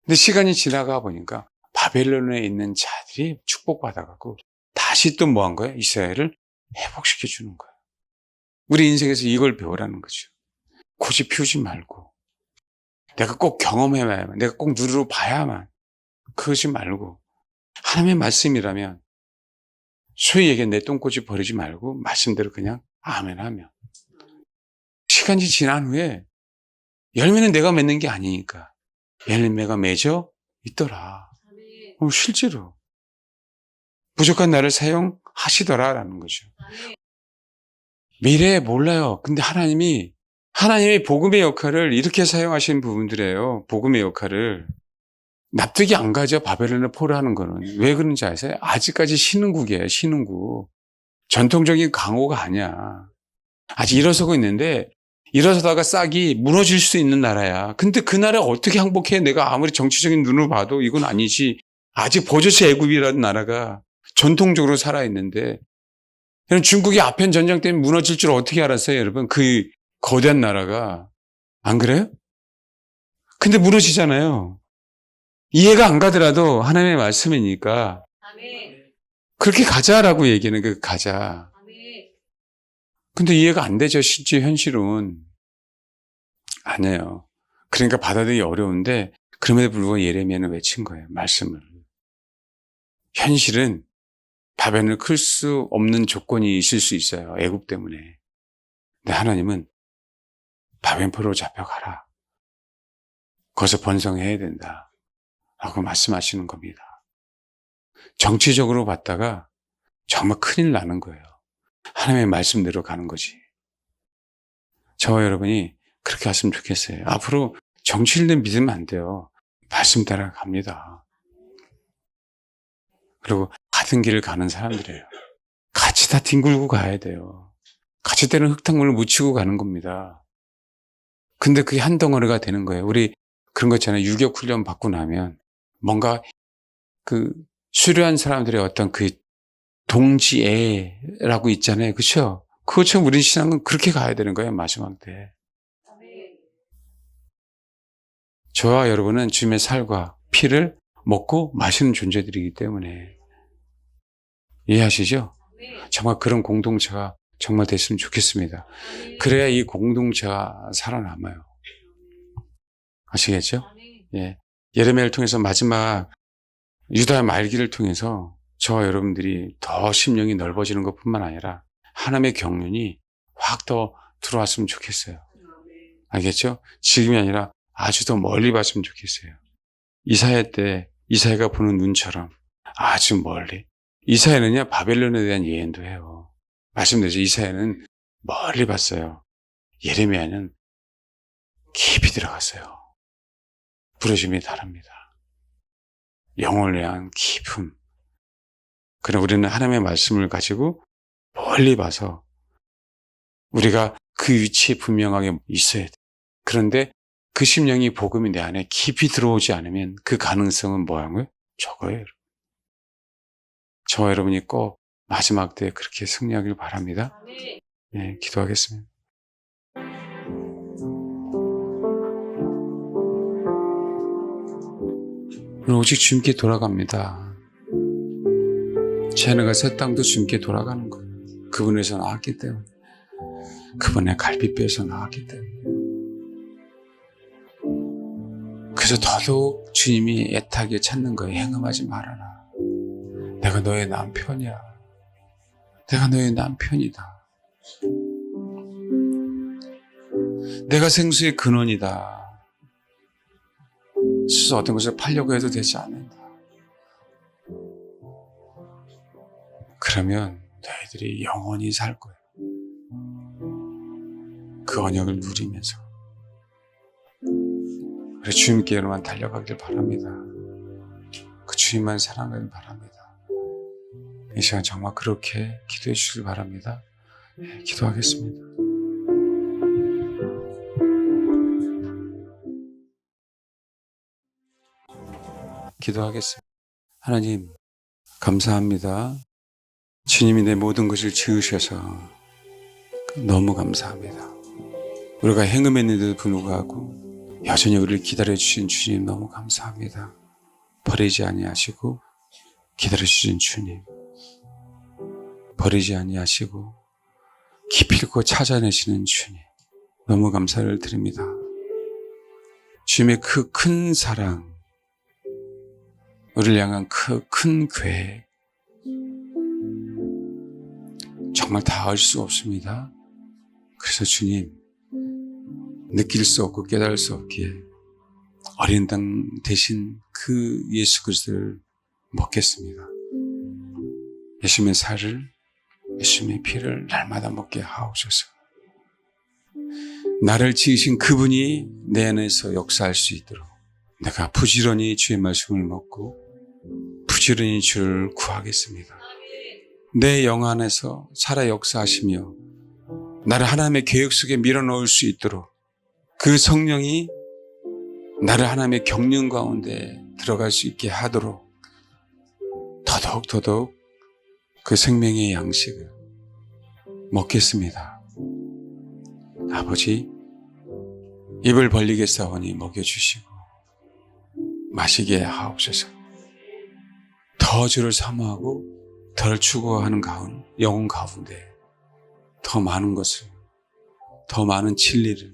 근데 시간이 지나가 보니까 바벨론에 있는 자들이 축복받아가고 다시 또 뭐 한 거예요? 이스라엘을 회복시켜 주는 거예요. 우리 인생에서 이걸 배우라는 거죠. 고집 피우지 말고 내가 꼭 경험해야만, 내가 꼭 눈으로 봐야만 그러지 말고 하나님의 말씀이라면 소위 얘기해 내 똥꼬집 버리지 말고 말씀대로 그냥 아멘 하면 시간이 지난 후에 열매는 내가 맺는 게 아니니까 열매가 맺어 있더라. 실제로 부족한 나를 사용하시더라라는 거죠. 미래에 몰라요. 근데 하나님이 복음의 역할을 이렇게 사용하시는 부분들이에요. 복음의 역할을. 납득이 안 가죠. 바벨론을 포로하는 거는. 왜 그런지 아세요? 아직까지 신흥국이에요. 신흥국. 전통적인 강호가 아니야. 아직 일어서고 있는데 일어서다가 싹이 무너질 수 있는 나라야. 근데 그 나라 어떻게 항복해? 내가 아무리 정치적인 눈으로 봐도 이건 아니지. 아직 버젓이 애굽이라는 나라가 전통적으로 살아있는데 중국이 아편 전쟁 때문에 무너질 줄 어떻게 알았어요, 여러분? 그 거대한 나라가. 안 그래요? 근데 무너지잖아요. 이해가 안 가더라도 하나님의 말씀이니까 그렇게 가자라고 얘기는 그 가자. 근데 이해가 안 되죠, 실제 현실은. 아니에요. 그러니까 받아들이기 어려운데 그럼에도 불구하고 예레미야는 외친 거예요, 말씀을. 현실은 바벨론을 클 수 없는 조건이 있을 수 있어요. 애굽 때문에. 근데 하나님은 바벨론 포로로 잡혀가라. 거기서 번성해야 된다. 라고 말씀하시는 겁니다. 정치적으로 봤다가 정말 큰일 나는 거예요. 하나님의 말씀대로 가는 거지. 저와 여러분이 그렇게 했으면 좋겠어요. 앞으로 정치를 믿으면 안 돼요. 말씀 따라 갑니다. 그리고 같은 길을 가는 사람들이에요. 같이 다 뒹굴고 가야 돼요. 같이 때는 흙탕물을 묻히고 가는 겁니다. 근데 그게 한 덩어리가 되는 거예요. 우리 그런 거 있잖아요. 유격 훈련 받고 나면 뭔가 그 수료한 사람들의 어떤 그 동지애라고 있잖아요. 그렇죠? 그것처럼 우리 신앙은 그렇게 가야 되는 거예요. 마지막 때. 저와 여러분은 주님의 살과 피를 먹고 마시는 존재들이기 때문에 이해하시죠? 정말 그런 공동체가 정말 됐으면 좋겠습니다. 그래야 이 공동체가 살아남아요. 아시겠죠? 예. 예레미야를 통해서 마지막 유다 말기를 통해서 저와 여러분들이 더 심령이 넓어지는 것뿐만 아니라 하나님의 경륜이 확 더 들어왔으면 좋겠어요. 알겠죠? 지금이 아니라 아주 더 멀리 봤으면 좋겠어요. 이사야 때 이사야가 보는 눈처럼 아주 멀리. 이사야는요, 바벨론에 대한 예언도 해요. 말씀드렸죠. 이사야는 멀리 봤어요. 예레미야는 깊이 들어갔어요. 부르심이 다릅니다. 영혼을 향한 깊음. 그러나 우리는 하나님의 말씀을 가지고 멀리 봐서 우리가 그 위치에 분명하게 있어야 돼. 그런데 그 심령이 복음이 내 안에 깊이 들어오지 않으면 그 가능성은 뭐한 거예요? 적어요. 저와 여러분이 꼭 마지막 때 그렇게 승리하길 바랍니다. 네, 기도하겠습니다. 오직 주님께 돌아갑니다. 제 하늘과 새 땅도 주님께 돌아가는 거예요. 그분에서 나왔기 때문에. 그분의 갈빗뼈에서 나왔기 때문에. 그래서 더더욱 주님이 애타게 찾는 거예요. 행음하지 말아라. 내가 너의 남편이야. 내가 너의 남편이다. 내가 생수의 근원이다. 스스로 어떤 것을 팔려고 해도 되지 않는다. 그러면 너희들이 영원히 살 거야. 그 언약을 누리면서. 그래서 주님께로만 달려가길 바랍니다. 그 주님만 사랑하길 바랍니다. 이 시간 정말 그렇게 기도해 주시길 바랍니다. 네, 기도하겠습니다. 기도하겠습니다. 하나님, 감사합니다. 주님이 내 모든 것을 지으셔서 너무 감사합니다. 우리가 행음했는데도 불구하고 여전히 우리를 기다려주신 주님 너무 감사합니다. 버리지 아니하시고 기다려주신 주님, 버리지 아니하시고 기필코 찾아내시는 주님, 너무 감사를 드립니다. 주님의 그 큰 사랑, 우리를 향한 그 큰 계획, 정말 다 알 수 없습니다. 그래서 주님, 느낄 수 없고 깨달을 수 없기에 어린 당 대신 그 예수 그리스도를 먹겠습니다. 예수님의 살을, 예수님의 피를 날마다 먹게 하옵소서. 나를 지으신 그분이 내 안에서 역사할 수 있도록 내가 부지런히 주의 말씀을 먹고 부지런히 주를 구하겠습니다. 내 영 안에서 살아 역사하시며 나를 하나님의 계획 속에 밀어넣을 수 있도록 그 성령이 나를 하나님의 경륜 가운데 들어갈 수 있게 하도록 더더욱 그 생명의 양식을 먹겠습니다. 아버지, 입을 벌리겠사오니 먹여주시고 마시게 하옵소서. 더 주를 사모하고 덜 추구하는 영혼 가운데 더 많은 것을, 더 많은 진리를,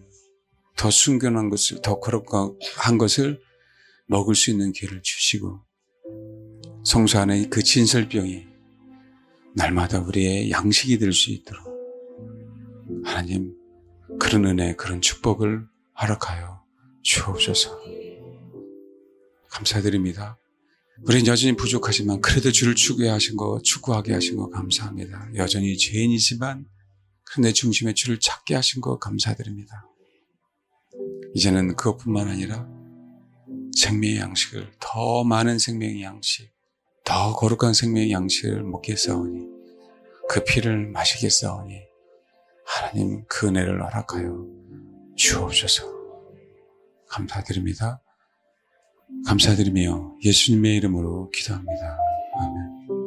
더 순결한 것을, 더 거룩한 것을 먹을 수 있는 기회를 주시고 성소 안에 그 진설병이 날마다 우리의 양식이 될 수 있도록 하나님, 그런 은혜, 그런 축복을 허락하여 주옵소서. 감사드립니다. 우리는 여전히 부족하지만 그래도 주를 추구하게 하신 거 감사합니다. 여전히 죄인이지만 내 중심에 주를 찾게 하신 거 감사드립니다. 이제는 그것뿐만 아니라 생명의 양식을, 더 많은 생명의 양식, 더 거룩한 생명의 양식을 먹겠사오니 그 피를 마시겠사오니 하나님 그 은혜를 허락하여 주옵소서. 감사드립니다. 감사드리며 예수님의 이름으로 기도합니다. 아멘.